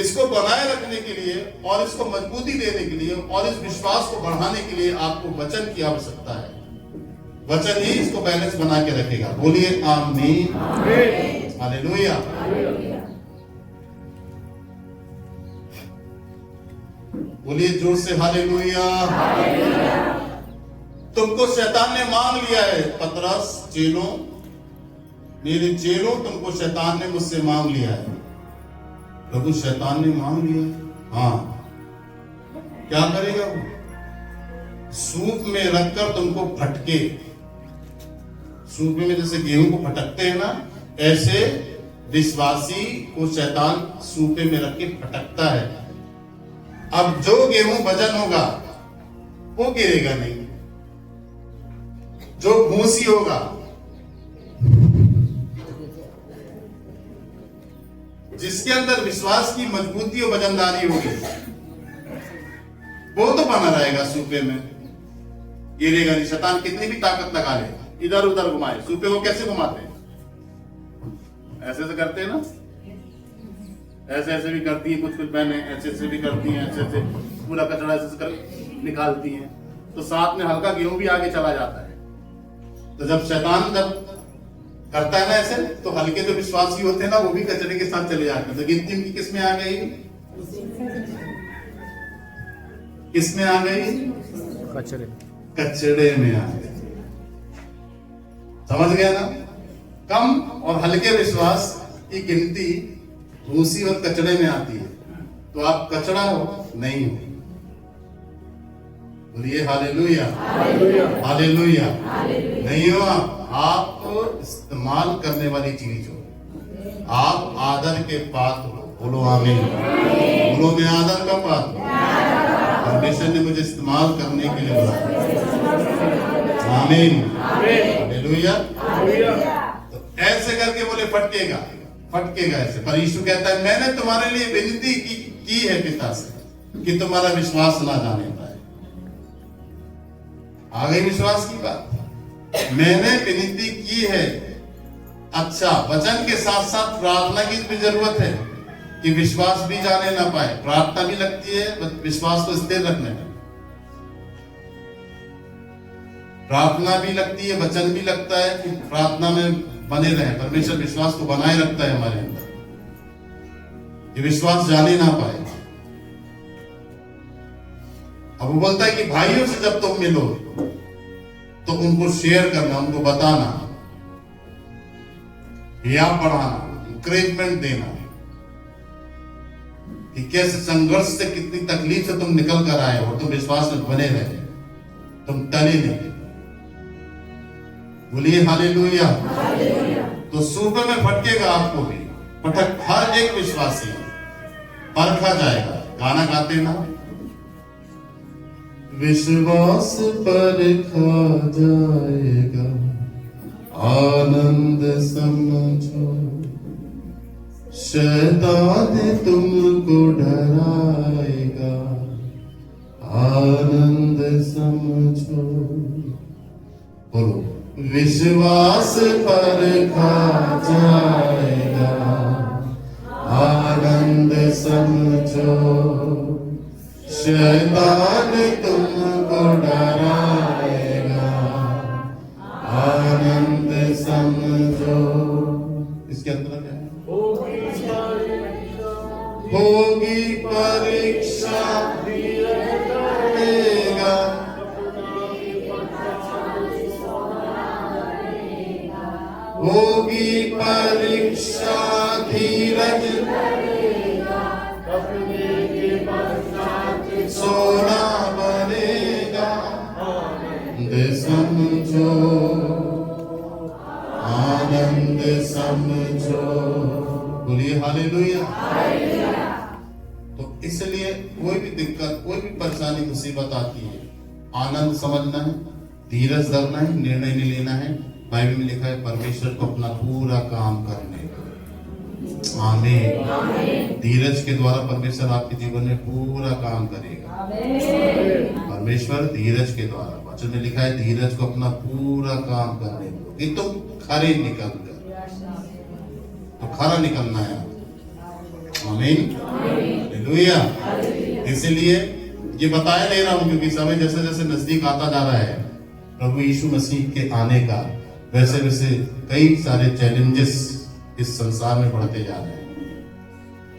इसको बनाए रखने के लिए और इसको मजबूती देने के लिए और इस विश्वास को बढ़ाने के लिए आपको वचन की आवश्यकता है। वचन ही इसको बैलेंस बना के रखेगा। बोलिए आमीन, हालेलुया। बोलिए जोर से हालेलुया। तुमको शैतान ने मांग लिया है। पतरस, चेलों, मेरे चेलों, तुमको शैतान ने मुझसे मांग लिया है। प्रभु शैतान ने मांग लिया। हाँ, क्या करेगा वो? सूप में रखकर तुमको फटके, सूप में जैसे गेहूं को फटकते हैं ना, ऐसे विश्वासी को शैतान सूपे में रख के फटकता है। अब जो गेहूं वजन होगा वो गिरेगा नहीं, जो भूसी होगा, जिसके अंदर विश्वास की मजबूती और वजनदारी होगी, वो तो बना रहेगा सूपे में, गिरेगा नहीं। शैतान कितनी भी ताकत लगा ले, इधर उधर घुमाए, सूपे को कैसे घुमाते हैं? ऐसे से करते हैं ना, ऐसे ऐसे भी करती हैं, कुछ कुछ बहनें ऐसे ऐसे भी करती हैं, ऐसे ऐसे पूरा कचरा ऐसे कर निकालती हैं, तो साथ में हल्का गेहूं भी आगे चला जाता है। तो जब शैतान जब करता है ना ऐसे, तो हल्के जो विश्वासी होते हैं ना, वो भी कचरे के साथ चले जाते हैं। तो गिनती उनकी किस में आ गई? किस में आ गई? कचड़े में आ गई। समझ गया ना? कम और हल्के विश्वास की गिनती उसी वक्त कचड़े में आती है। तो आप कचड़ा हो नहीं हो। बोलिए हालेलुया, हालेलुया। नहीं हो आप इस्तेमाल करने वाली चीज हो, आप आदर के पात्र हो। बोलो आमीन। बोलो मैं आदर का पात्र हूं। परमेश्वर ने मुझे इस्तेमाल करने के लिए बोला। आमीन, हालेलुया। तो ऐसे करके बोले फटकेगा, फटकेगा ऐसे। पर यीशु कहता है मैंने तुम्हारे लिए विनती की है पिता से कि तुम्हारा विश्वास ना जाने पाए। आ गई विश्वास की बात। मैंने विनती की है। अच्छा, वचन के साथ साथ प्रार्थना की भी जरूरत है कि विश्वास भी जाने ना पाए। प्रार्थना भी लगती है विश्वास को स्थिर रखने में, प्रार्थना भी लगती है, वचन भी लगता है कि प्रार्थना में बने रहे। परमेश्वर विश्वास को बनाए रखता है हमारे अंदर, ये विश्वास जाने ना पाए। अब वो बोलता है कि भाइयों से जब तुम मिलो तो उनको शेयर करना, उनको बताना, या पढ़ाना, इंकरेजमेंट देना कि कैसे संघर्ष से, कितनी तकलीफ से तुम निकल कर आए हो। तुम विश्वास में बने रहे, तुम टले नहीं। बोलिए हालेलुया। तो सूबे में फटकेगा आपको भी, पटक हर एक विश्वासी परखा जाएगा। गाना गाते ना, विश्वास परखा जाएगा, आनंद समझो, शैतान तुमको डराएगा, आनंद समझो। बोलो विश्वास परखा जाएगा, आनंद समझो, शैतान तुमको डराएगा, आनंद समझो। इसके अंदर क्या है? होगी परीक्षा देगा, होगी परीक्षा धीरज सोना बनेगा, समझो, आनंद समझो। बोलिए हालेलुया। तो इसलिए कोई भी दिक्कत, कोई भी परेशानी, मुसीबत आती है, आनंद समझना है, धीरज धरना है, निर्णय नहीं लेना है। बाइबल में लिखा है परमेश्वर को अपना पूरा काम करने का। आमीन। धीरज के द्वारा परमेश्वर आपके जीवन में पूरा काम करेगा। परमेश्वर धीरज के द्वारा, वचन में लिखा है धीरज को अपना पूरा काम करने दो कि तुम खरे निकल कर, तो खरा निकलना है। आमीन, हालेलुया। इसीलिए ये बताया ले रहा हूं क्योंकि समय जैसे जैसे नजदीक आता जा रहा है प्रभु यीशु मसीह के आने का, वैसे वैसे कई सारे चैलेंजेस इस संसार में बढ़ते जा रहे हैं।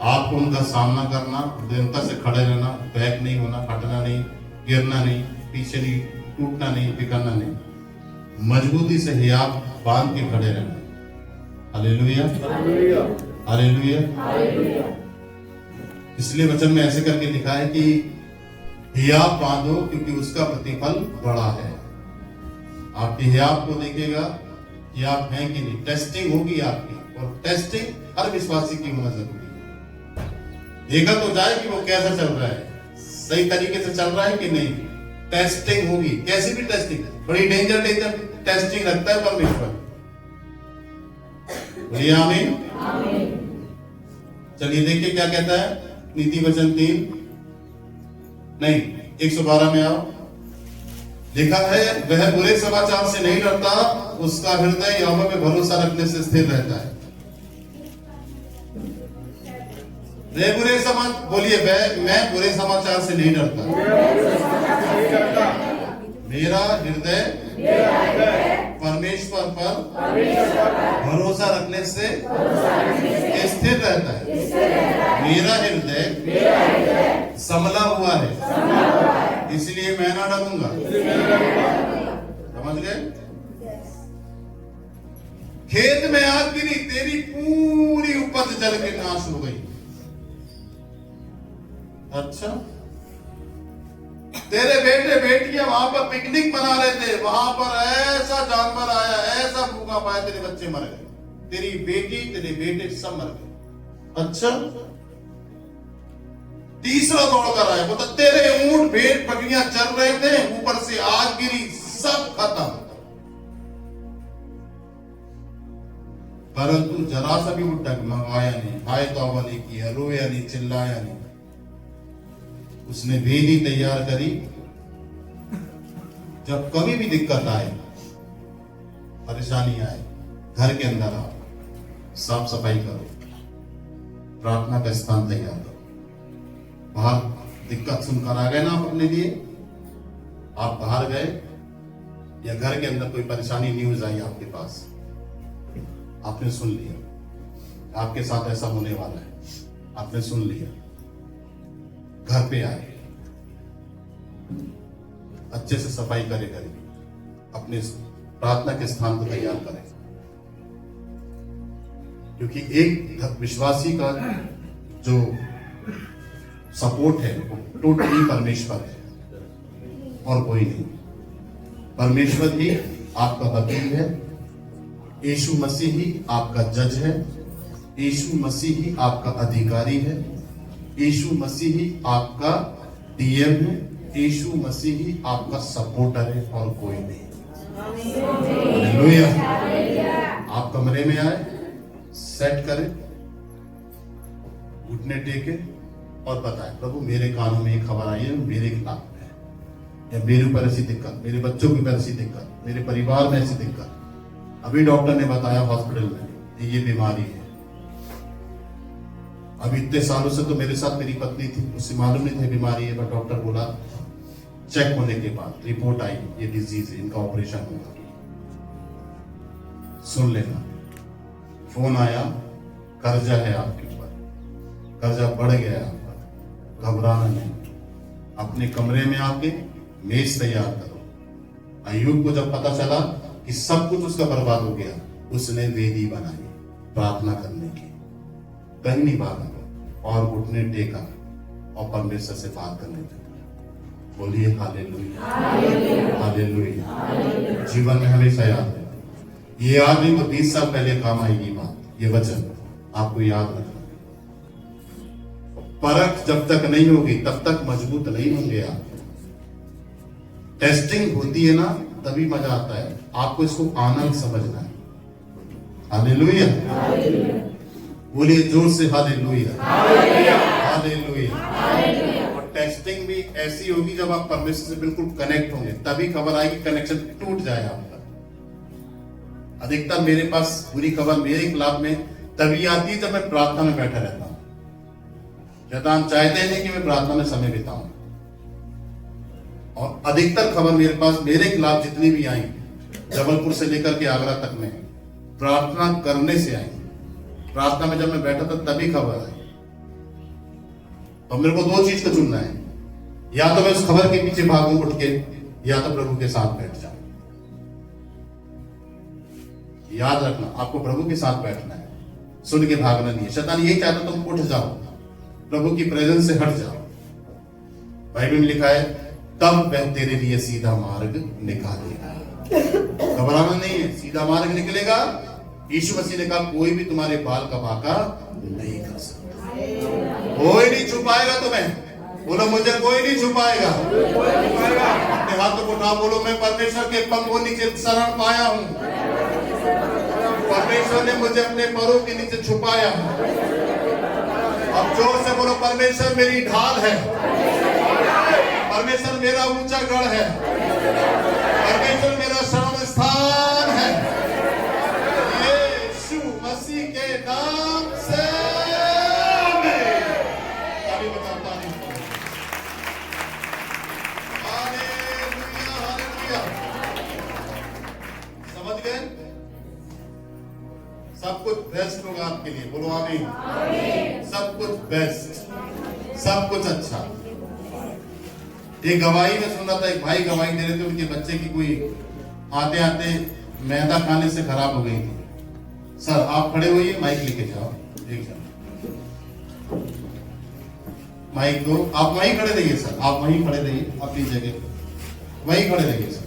आपको उनका सामना करना, दृढ़ता से खड़े रहना, बैक नहीं होना, हटना नहीं, गिरना नहीं, पीछे नहीं, टूटना नहीं, बिखरना नहीं, मजबूती से ही आप बांध के खड़े रहना। Hallelujah, hallelujah. इसलिए वचन में ऐसे करके लिखा है कि हियाव बांधो क्योंकि उसका प्रतिफल बड़ा है। आपकी हियाव को देखेगा कि आप हैं कि नहीं। टेस्टिंग होगी आपकी, और टेस्टिंग हर विश्वासी की होना जरूरी है। देखा तो जाए कि वो कैसा चल रहा है, सही तरीके से चल रहा है कि नहीं। टेस्टिंग होगी, कैसी भी टेस्टिंग, बड़ी डेंजर टेस्टिंग रखता है परमेश्वर। बोलिए आमीन। चलिए देखिए क्या कहता है नीति वचन 3 नहीं 112 में आओ। लिखा है वह बुरे समाचार से नहीं डरता, उसका हृदय यहोवा पे भरोसा रखने से स्थिर रहता है। बोलिए मैं बुरे समाचार से नहीं डरता। मेरा हृदय परमेश्वर पर भरोसा रखने से स्थिर रहता है। मेरा हृदय संभला हुआ है, इसलिए मैं ना डरूंगा। समझ गए? खेत में आग गिरी, तेरी पूरी उपज जल के नाश हो गई। अच्छा, तेरे बेटे बेटियां वहां पर पिकनिक मना रहे थे, वहां पर ऐसा जानवर आया, ऐसा भूखा पाया, तेरे बच्चे मर गए, तेरी बेटी तेरे बेटे सब मर गए। अच्छा, तीसरा दौड़कर आया, बोला तेरे ऊंट भेड़ बकरियां चल रहे थे, ऊपर से आग गिरी, सब खत्म। परंतु जरा सा भी वो डगमगाया नहीं, हाय तौबा नहीं किया, रोया नहीं, चिल्लाया नहीं। उसने वेदी तैयार करी। जब कभी भी दिक्कत आए, परेशानी आए, घर के अंदर आओ, साफ सफाई करो, प्रार्थना का स्थान तैयार करो। बाहर दिक्कत सुनकर आ गए ना आप अपने लिए, आप बाहर गए या घर के अंदर कोई परेशानी न्यूज आई आपके पास, आपने सुन लिया आपके साथ ऐसा होने वाला है, आपने सुन लिया, घर पे आए, अच्छे से सफाई करे, अपने प्रार्थना के स्थान को तैयार करें। क्योंकि एक विश्वासी का जो सपोर्ट है वो टोटली परमेश्वर है और कोई नहीं। परमेश्वर ही आपका वकील है, यीशु मसीह ही आपका जज है, यीशु मसीह ही आपका अधिकारी है, यीशु मसीह ही आपका डीएम है, यीशु मसीह ही आपका सपोर्टर है और कोई नहीं। हालेलुया। आप कमरे में आए, सेट करें, घुटने टेके और बताएं, प्रभु मेरे कानों में एक खबर आई है, मेरे खिलाफ है, या मेरे ऊपर ऐसी दिक्कत, मेरे बच्चों के ऊपर ऐसी दिक्कत, मेरे परिवार में ऐसी दिक्कत, अभी डॉक्टर ने बताया हॉस्पिटल में ये बीमारी है। अभी इतने सालों से तो मेरे साथ मेरी पत्नी थी, उससे मालूम नहीं था बीमारी है, पर डॉक्टर बोला चेक होने के बाद रिपोर्ट आई ये डिजीज है, इनका ऑपरेशन होगा। सुन लेना, फोन आया, कर्जा है आपके ऊपर, कर्जा बढ़ गया है आप पर, घबराना नहीं, अपने कमरे में आके मेज तैयार करो। अय्यूब को जब पता चला कि सब कुछ उसका बर्बाद हो गया, उसने वेदी बनाई प्रार्थना करने की, कहीं नहीं भागा और घुटने टेका और परमेश्वर से बात करने लगा। बोलिए हालेलुया, हालेलुया। जीवन में हमेशा याद है, ये याद नहीं तो 20 साल पहले काम आएगी बात, ये वचन आपको याद रखना। परख जब तक नहीं होगी तब तक मजबूत नहीं होंगे आप। टेस्टिंग होती है ना तभी मजा आता है, आपको इसको आनंद समझना है। हालेलुया, बोलिए जोर से हालेलुया, हालेलुया। और टेस्टिंग भी ऐसी होगी जब आप परमेश्वर से बिल्कुल कनेक्ट होंगे, तभी खबर आएगी, कनेक्शन टूट जाए आपका। अधिकतर मेरे पास बुरी खबर मेरे खिलाफ में तभी आती है जब मैं प्रार्थना में बैठा रहता हूं। शैतान चाहते नहीं कि मैं प्रार्थना में समय बिताऊं, और अधिकतर खबर मेरे पास मेरे खिलाफ जितनी भी आई, जबलपुर से लेकर के आगरा तक में, प्रार्थना करने से आई। प्रार्थना में जब मैं बैठा था तभी खबर आई। और मेरे को दो चीज का चुनना है, या तो मैं उस खबर के पीछे भागूं उठ के, या तो प्रभु के साथ बैठ जाऊं। याद रखना, आपको प्रभु के साथ बैठना है, सुन के भागना नहीं है। शैतान यही चाहता तुम उठ जाओ, प्रभु की प्रेजेंस से हट जाओ। बाइबल में लिखा है तब वह तेरे लिए सीधा मार्ग निकालेगा। घबराना नहीं है, सीधा मार्ग निकलेगा। यीशु मसीह ने कहा कोई भी तुम्हारे बाल का बाका नहीं कर सकता, कोई नहीं छुपाएगा तुम्हें। बोलो मुझे कोई नहीं छुपाएगा। अपने हाथों को उठाओ, बोलो मैं परमेश्वर के पंखों नीचे शरण पाया हूं, परमेश्वर ने मुझे अपने पैरों के नीचे छुपाया। अब जोर से बोलो परमेश्वर मेरी ढाल है, परमेश्वर मेरा ऊंचा गढ़ है, परमेश्वर मेरा शरण स्थान है। यीशु मसीह के नाम से सब कुछ बेस्ट होगा आपके लिए, बोलो आमीन। सब कुछ बेस्ट, सब कुछ अच्छा। एक गवाही में सुन रहा था, एक भाई गवाही दे रहे थे, उनके बच्चे की कोई आते आते मैदा खाने से खराब हो गई थी। सर आप खड़े होइए, माइक लेके जाओ, एक जन माइक दो, आप वहीं खड़े रहिए सर, आप वहीं खड़े रहिए अपनी जगह, वहीं खड़े रहिए सर।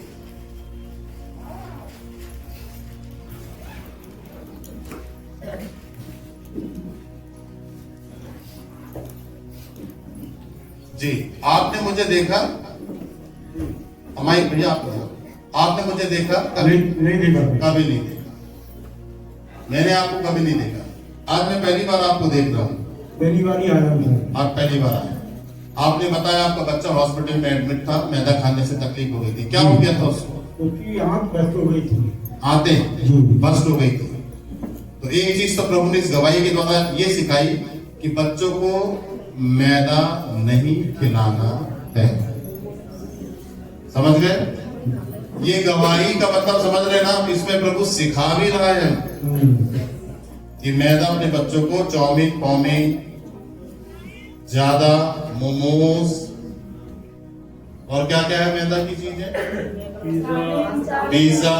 जी आपने मुझे देखा, माइक भैया आपने मुझे देखा कभी नहीं देखा। कभी नहीं देखा, मैंने आपको कभी नहीं देखा। आज मैं पहली बार आपको देख रहा हूँ, पहली बार ही आया हूँ। आज पहली बार आया। आपने बताया आपका बच्चा हॉस्पिटल में एडमिट था, मैदा खाने से तकलीफ हो गई थी, क्या हो गया था उसको? उसकी आँख बस्ट हो गई थी। आंतें बस्ट हो गई थी। तो एक चीज तो प्रभु ने इस गवाही के द्वारा ये सिखाई कि बच्चों को मैदा नहीं खिलाना है। समझ गए? ये गवाही का मतलब समझ रहे ना, इसमें प्रभु सिखा भी रहा है कि मैदा अपने बच्चों को चाउमीन पौमीन ज्यादा, मोमोज और क्या क्या है मैदा की चीजें, pizza,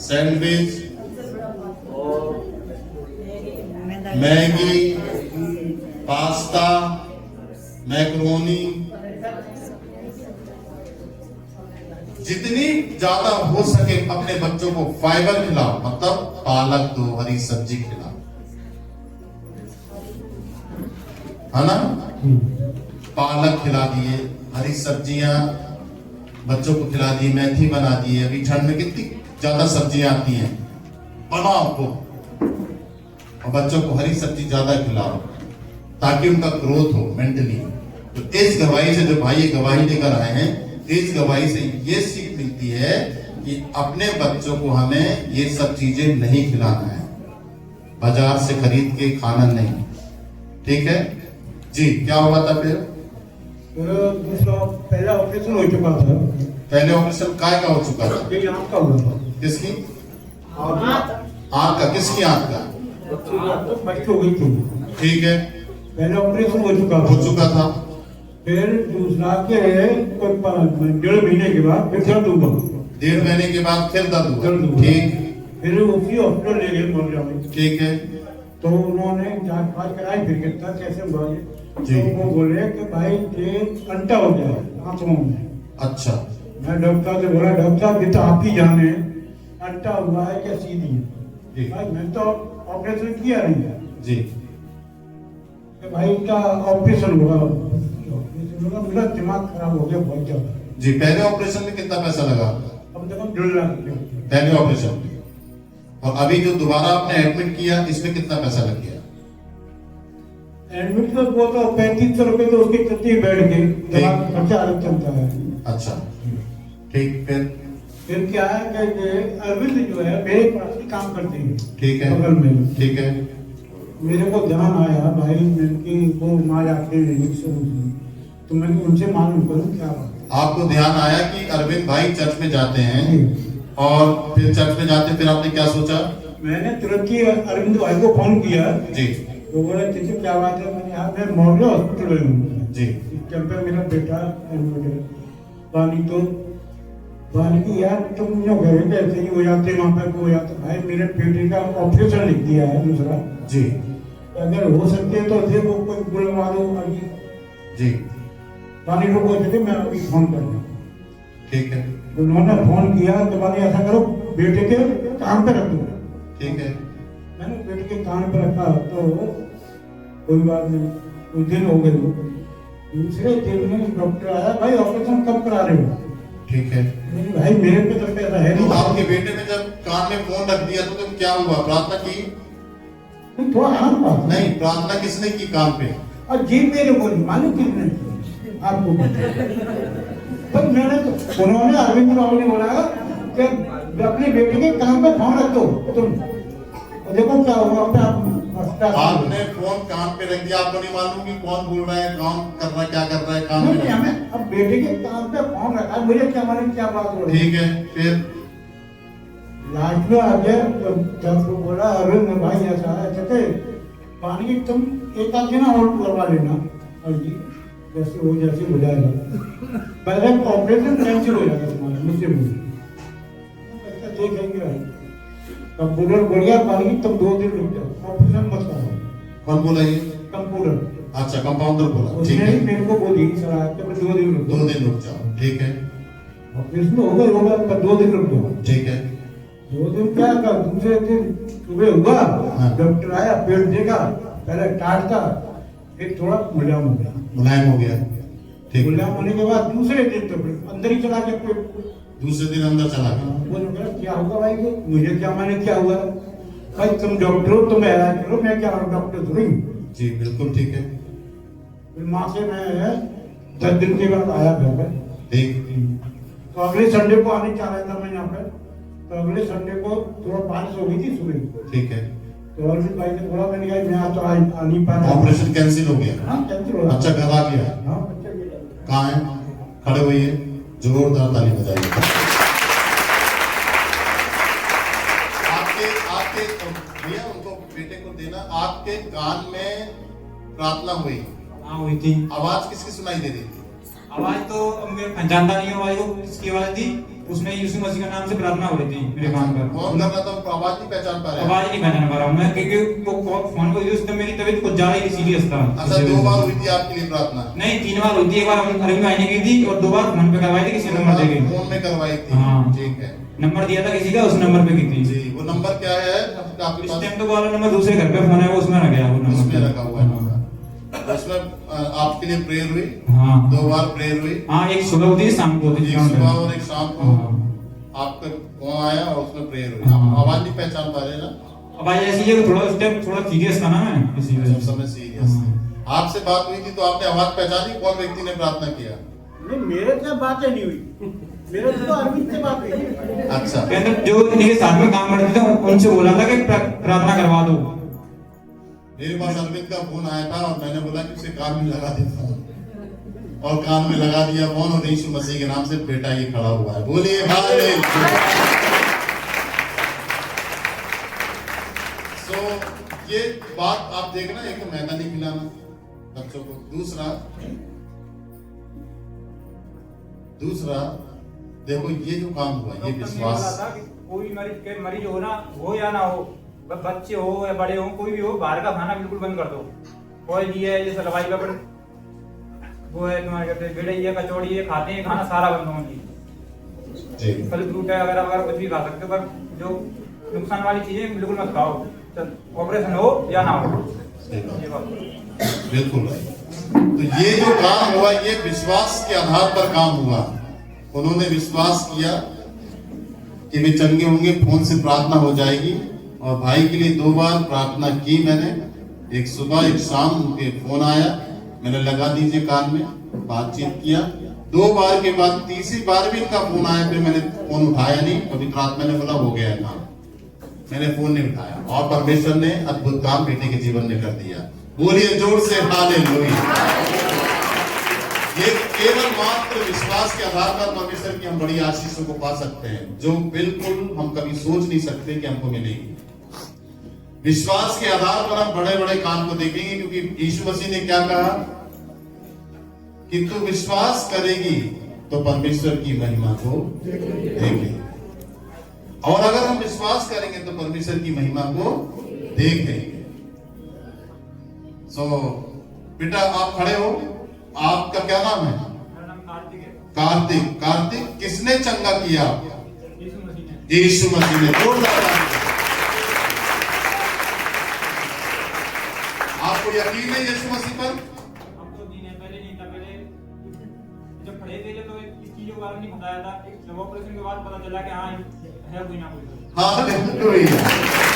sandwich, Maggi, pasta, macaroni, जितनी ज्यादा हो सके अपने बच्चों को फाइबर खिलाओ, मतलब पालक दो, हरी सब्जी खिलाओ, है ना? पालक खिला दिए, हरी सब्जियां बच्चों को खिला दी, मेथी बना दी है। अभी ठंड में कितनी ज्यादा सब्जियां आती हैं, बनाओ को और बच्चों को हरी सब्जी ज्यादा खिलाओ ताकि उनका ग्रोथ हो मेंटली। तो इस गवाही से जो भाई ये गवाही लेकर आए हैं, इस गवाही से ये सीख मिलती है कि अपने बच्चों को हमें ये सब चीजें नहीं खिलाना है, बाजार से खरीद के खाना नहीं। ठीक है जी, क्या हुआ था फिर? दूसरा पहला ऑपरेशन हो चुका था। पहले ऑपरेशन काय का हो चुका था? ये आँख का हुआ था। किसकी? आँख आंख का। किसकी आंख का? बस्ट हो गई थी। ठीक है, पहला ऑपरेशन हो चुका हो चुका था। फिर दूसरा के 1.5 महीने के बाद फिर दर्द हुआ। 1.5 महीने के बाद फिर दर्द दर्द हुआ। हुआ। ठीक, फिर उसी हॉस्पिटल ले गए मोरिया में। ठीक है तो उन्होंने जांच फाँच कराई, फिर कितना कैसे हुआ ये? जी। तो वो बोले कि भाई ये अंटा हो गया है आंखों में। अच्छा, मैं डॉक्टर से बोला, डॉक्टर ये तो आप ही जाने अंटा हुआ है क्या सीधी जी। है? भाई मैं तो ऑपरेशन किया नहीं है। जी कि भाई का ऑपरेशन हुआ, ऑपरेशन हुआ, मेरा दिमाग खराब हो गया बहुत ज्यादा। जी। पहले ऑपरेशन में कितना पैसा लगा? कम से कम 1.5 लाख रुपया। पहले ऑपरेशन में। और अभी जो दोबारा आपने एडमिट किया, इसमें कितना पैसा लग गया? एडमिट तो वो तो 3500 रुपये तो उसकी चलती बेड के दवा का खर्चा अलग चलता है। अच्छा, ठीक। फिर क्या है कि अरविंद जो है मेरे पास ही काम करते हैं। ठीक है, बगल में। ठीक है। मेरे को ध्यान आया भाई कि वो माँ जाके तो मैंने उनसे मालूम करूँ क्या बात है। आपको ध्यान आया कि अरविंद भाई चर्च में जाते हैं, और फिर चर्च में जाते फिर आपने क्या सोचा? मैंने तुरंत ही अरविंद भाई को फोन किया। जी तो बोले तुझे क्या बात है? मैंने यहाँ मैं मॉडल हॉस्पिटल में हूँ जी। इस टाइम पे मेरा बेटा एडमिट है। पानी तो पानी की यार तुम जो घर पे ऐसे ही हो जाते वहाँ पे हो जाता। भाई मेरे बेटे का ऑपरेशन लिख दिया है दूसरा जी अगर हो सकते हैं तो देखो कोई बुलवा दो अभी। जी। पानी को बोल देते मैं अभी फोन कर दूँ। ठीक है, उन्होंने फोन किया तो मैंने ऐसा करो बेटे के काम पे रख दो। ठीक है। मैंने बेटे के काम पे रखा तो कोई बात नहीं, कुछ दिन हो गए। दूसरे दिन में डॉक्टर आया, भाई ऑपरेशन कब करा रहे हो? ठीक है। नहीं भाई मेरे पे तो पैसा है तो नहीं। आपके बेटे ने जब कान में फोन रख दिया तो क्या हुआ? प्रार्थना की? थोड़ा आराम बात नहीं, प्रार्थना किसने की कान पे? और जी मेरे को नहीं मालूम किसने की, आपको पर मैंने तो उन्होंने अरविंद बाबू ने बोला कि अपने बेटे के काम पे फोन रख दो तुम, और देखो क्या हुआ। अपने आपने फोन कान पे रख दिया, आपको नहीं मालूम कि कौन बोल रहा है, कौन कर रहा है, क्या कर रहा है कान नहीं, में? हमें अब बेटे के काम पे फोन रखा, मुझे क्या मालूम क्या बात हो रही है। ठीक है, फिर लास्ट में आ गया जब वो बोला अरुण भाई ऐसा है कहते पानी की तुम एक आध दिन और करवा लेना और जी जैसे हो जाएगा पहले ऑपरेशन कैंसिल हो जाएगा तुम्हारा मुझसे ऐसा देखेंगे भाई कंप्यूटर बोल गया पानी की तुम 2 दिन रुक जाओ ऑपरेशन मत करो कौन बोला ये? कंप्यूटर अच्छा कंपाउंडर बोला, ठीक उसने है। ही मेरे को बोली सलाह कि 2 दिन रुक 2 दिन रुक जाओ, ठीक है, ऑपरेशन होगा पर 2 दिन रुक जाओ ठीक है। 2 दिन क्या कर दूसरे दिन सुबह हुआ डॉक्टर आया पेट देखा पहले टाट था फिर थोड़ा मुलायम हो गया मुलायम हो गया, ठीक। मुलायम होने के बाद दूसरे दिन तो फिर अंदर ही चला गया पेट दूसरे दिन अंदर चला गया। वो लोग कहा, क्या होगा भाई को मुझे क्या माने क्या हुआ भाई तुम डॉक्टर हो तुम इलाज करो मैं क्या डॉक्टर थोड़ी जी बिल्कुल ठीक है, फिर माँ से मैं 10 दिन के बाद आया घर पर ठीक। तो अगले संडे को आने चाह रहा था मैं यहाँ पर तो अगले संडे को थोड़ा बारिश हो गई थी सुबह ठीक है। तो अरविंद भाई ने बोला मैंने कहा मैं तो आ नहीं पा रहा ऑपरेशन कैंसिल हो गया। हाँ कैंसिल हो रहा अच्छा घर आ गया। हाँ बच्चा गया कहाँ है? खड़े हुए, जोरदार ताली बजाइए। आपके आपके भैया उनको बेटे को देना, आपके कान में प्रार्थना हुई, हाँ हुई थी। आवाज किसकी सुनाई दे रही थी? आवाज तो मैं पहचानता नहीं हूँ आवाज को, किसकी आवाज थी। उसमें यीशु मसीह के नाम से प्रार्थना हो रही थी मेरे कान पर। कौन कर रहा था? उनको आवाज नहीं पहचान पा रहे? आवाज नहीं पहचान पा रहा हूँ मैं, क्योंकि वो फोन पर उस टाइम मेरी तबीयत कुछ ज्यादा ही सीरियस था। अच्छा 2 बार हुई थी आपके लिए प्रार्थना? नहीं 3 बार हुई थी। एक बार अरविंद भाई ने की थी और 2 बार फोन पे करवाई थी, किसी नंबर दे के। फोन में करवाई थी, हाँ। ठीक है नंबर दिया था किसी का, उस नंबर पे की थी। जी। वो नंबर क्या है आपके इस पास? टाइम तो वाला नंबर दूसरे घर पे फोन है, वो उसमें रह गया वो नंबर। उसमें रखा हुआ है नंबर। उसमें आपके लिए प्रेयर हुई, हाँ 2 बार प्रेयर हुई, हाँ, एक सुबह होती है शाम को होती एक है। सुबह और एक शाम को। हाँ। आपका फोन आया और उसमें प्रेयर हुई। हाँ। आप आवाज नहीं पहचान पा रहे ना? आवाज ऐसी है कि थोड़ा उस टाइम थोड़ा सीरियस था ना मैं, इसी वजह सब से। समय सीरियस थे। आपसे बात हुई थी तो आपने आवाज पहचानी कौन व्यक्ति ने प्रार्थना किया? नहीं मेरे से बातें नहीं हुई मेरे से तो अरविंद से बात हुई अच्छा कहते जो इनके साथ में काम करते थे उनसे बोला था कि प्रार्थना करवा दो। मेरे पास अरविंद का फोन आया था और मैंने बोला कि उसे कान में लगा देता हूँ, और कान में लगा दिया फोन, और यीशु मसीह के नाम से बेटा ये खड़ा हुआ है। बोलिए हालेलुया। सो ये बात आप देखना, एक तो मैदा नहीं खिलाना बच्चों को, दूसरा देखो ये जो काम हुआ ये विश्वास। कोई मरीज हो ना हो या ना हो, बच्चे हो या बड़े हो, कोई भी हो, बाहर का खाना बिल्कुल बंद कर दो। ऑयल ये है जैसे दवाई का वो है तुम्हारे कहते हैं बेड़ई है, कचौड़ी है, खाते हैं खाना सारा बंद होना चाहिए। जी फल फ्रूट है वगैरह वगैरह कुछ भी खा सकते हो, पर जो नुकसान वाली चीजें बिल्कुल मत खाओ, ऑपरेशन हो या ना हो। सही बात। ये बात बिल्कुल भाई। तो ये जो काम हुआ ये विश्वास के आधार पर काम हुआ। उन्होंने विश्वास किया कि वे चंगे होंगे, फोन से प्रार्थना हो जाएगी, और भाई के लिए 2 बार प्रार्थना की मैंने, एक सुबह एक शाम उनके फोन आया, मैंने लगा दीजिए कान में, बातचीत किया। 2 बार के बाद तीसरी बार भी इनका फोन आया, फिर मैंने फोन उठाया नहीं, कभी रात मैंने बोला हो गया काम, मैंने फोन नहीं उठाया, और परमेश्वर ने अद्भुत काम बेटे के जीवन में कर दिया। बोलिए जोर से हालेलुया। ये केवल मात्र विश्वास के आधार पर परमेश्वर की हम बड़ी आशीषों को पा सकते हैं, जो बिल्कुल हम कभी सोच नहीं सकते कि हमको मिलेगी। विश्वास के आधार पर हम बड़े बड़े काम को देखेंगे, क्योंकि यीशु मसीह ने क्या कहा कि तू विश्वास करेगी तो परमेश्वर की महिमा को देखेगी, और अगर हम विश्वास करेंगे तो परमेश्वर की महिमा को देखेंगे। सो बेटा आप खड़े हो, आपका क्या नाम है? मेरा नाम कार्तिक है। कार्तिक। कार्तिक किसने चंगा किया? यीशु मसीह ने। यीशु मसीह ने। जोरदार ताली। आपको यकीन है यीशु मसीह पर? हमको दिन है पहले नहीं था, पहले जब पढ़े थे तो इस चीजों के बारे में नहीं बताया था। एक जब ऑपरेशन के बाद पता चला कि हाँ है कोई ना कोई। हालेलुया।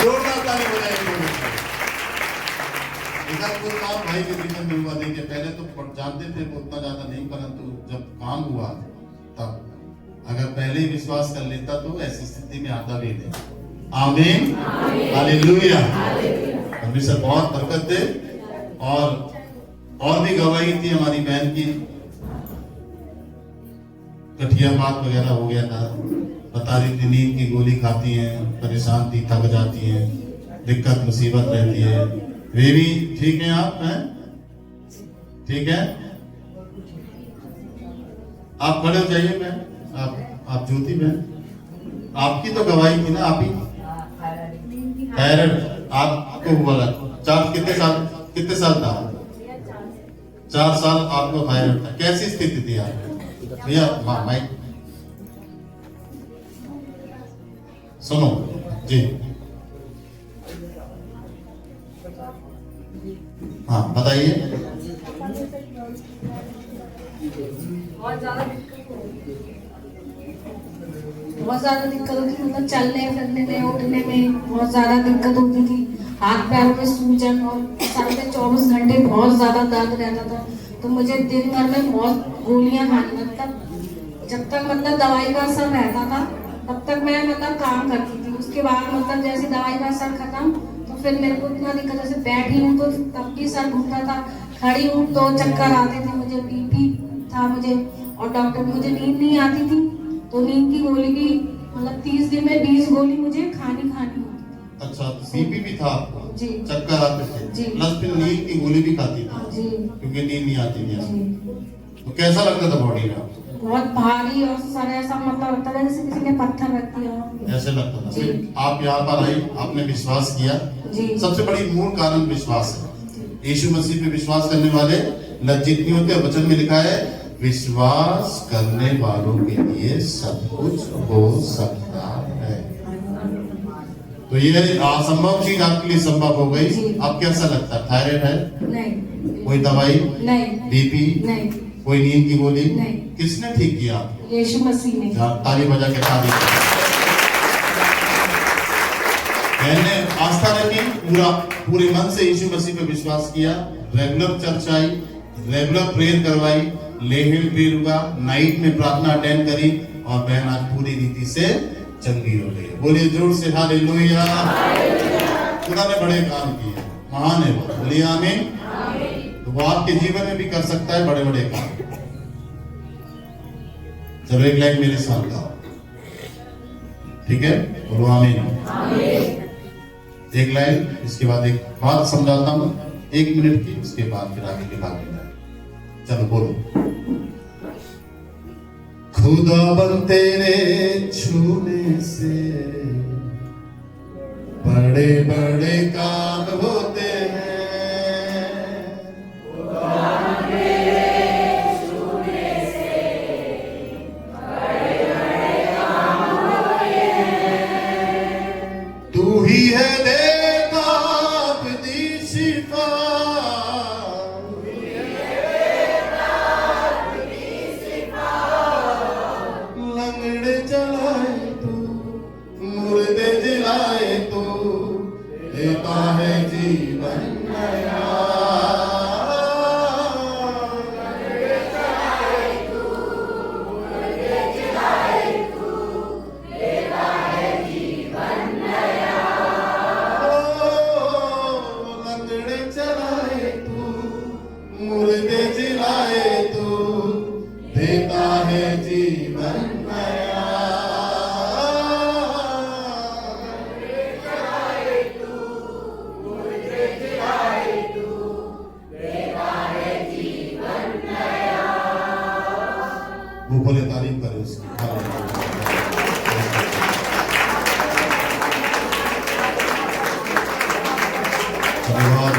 जोरदार ताली बजाइए। इधर कोई काम भाई के जीवन में हुआ देखिए, पहले तो जानते थे वो उतना ज्यादा नहीं, परंतु जब काम हुआ तब अगर पहले ही विश्वास कर लेता तो ऐसी स्थिति में आता भी नहीं। आमीन हालेलुया। परमेश्वर बहुत बरकत दे। और भी गवाही थी हमारी बहन की, कठिया बात वगैरह हो गया था, बता रही थी नींद की गोली खाती हैं, परेशान थी, थक जाती हैं, दिक्कत मुसीबत रहती है। वे भी ठीक हैं आप हैं? ठीक है, आप खड़े हो जाइए। मैं आप ज्योति बहन, आपकी तो गवाही थी ना, आप ही थायराइड आपको हुआ कितने साल था? 4 साल आपको थायराइड था। कैसी स्थिति थी आपकी? भैया माइक सुनो जी। हाँ बताइए। बहुत ज्यादा दिक्कत होती थी, मतलब चलने फिरने में, उठने में बहुत ज्यादा दिक्कत होती थी। हाथ पैरों में सूजन और सर पे 24 घंटे बहुत ज्यादा दर्द रहता था। तो मुझे दिन भर में बहुत गोलियां खानी, मतलब जब तक मतलब दवाई का असर रहता था तब तक मैं मतलब काम करती थी। उसके बाद मतलब जैसे दवाई का असर खत्म तो फिर मेरे को इतना दिक्कत, जैसे बैठी हूँ तो तब भी सर घूमता था, खड़ी हूँ तो चक्कर आते थे, मुझे बीपी था मुझे, और डॉक्टर मुझे नींद नहीं आती थी तो नींद की गोली भी मतलब 30 दिन में 20 गोली मुझे खानी होती थी। अच्छा, बीपी भी था आपको? जी। चक्कर आते थे जी। प्लस फिर नींद की गोली भी खाती थी जी। क्योंकि नींद नहीं आती थी आपको। जी। तो कैसा लगता था बॉडी में आपको? बहुत भारी और सर ऐसा मतलब लगता था जैसे किसी ने पत्थर रख दिया। ऐसे लगता था। जी। फिर आप यहाँ पर आई, आपने विश्वास किया। जी। सबसे बड़ी मूल कारण विश्वास है। यीशु मसीह पे विश्वास करने वाले लज्जित नहीं होते। वचन में लिखा है विश्वास करने वालों के लिए सब कुछ हो सकता है। तो ये असंभव चीज आपके लिए संभव हो गई। जी। अब कैसा लगता है? थायराइड है? नहीं। कोई दवाई? नहीं। बीपी? नहीं। कोई नींद की गोली? नहीं। किसने ठीक किया आपको? यीशु मसीह ने। ताली बजा के तारीफ करो। मैंने आस्था रखी, पूरे मन से यीशु मसीह पे विश्वास किया, रेगुलर चर्च आई, रेगुलर प्रेयर करवाई, लेहिल प्रेयर हुआ, नाइट में प्रार्थना अटेंड करी और बहन आज पूरी रीति से चंगी हो गई। बोलिए जोर से हालेलुया। खुदा ने बड़े काम किए, महान है वो। बोलिए आमीन। तो वो आपके जीवन में भी कर सकता है बड़े बड़े काम। चलो एक लाइन मेरे साथ गाओ, ठीक है? बोलो आमीन। एक लाइन, इसके बाद एक बात समझाता हूं 1 मिनट की, उसके बाद फिर आगे के भाग में। चलो बोलो। खुदाबंद तेरे छूने से बड़े बड़े काम होते हैं। तू ही है देता अपनी शिफा, लंगड़े चलाए तू, मुर्दे जिलाए तू, देता है जीवन नया। लंगड़े चलाए तू, मुर्दे जिलाए तू, देता है जीवन नया। वो बोले तारीफ करे उसकी। धन्यवाद।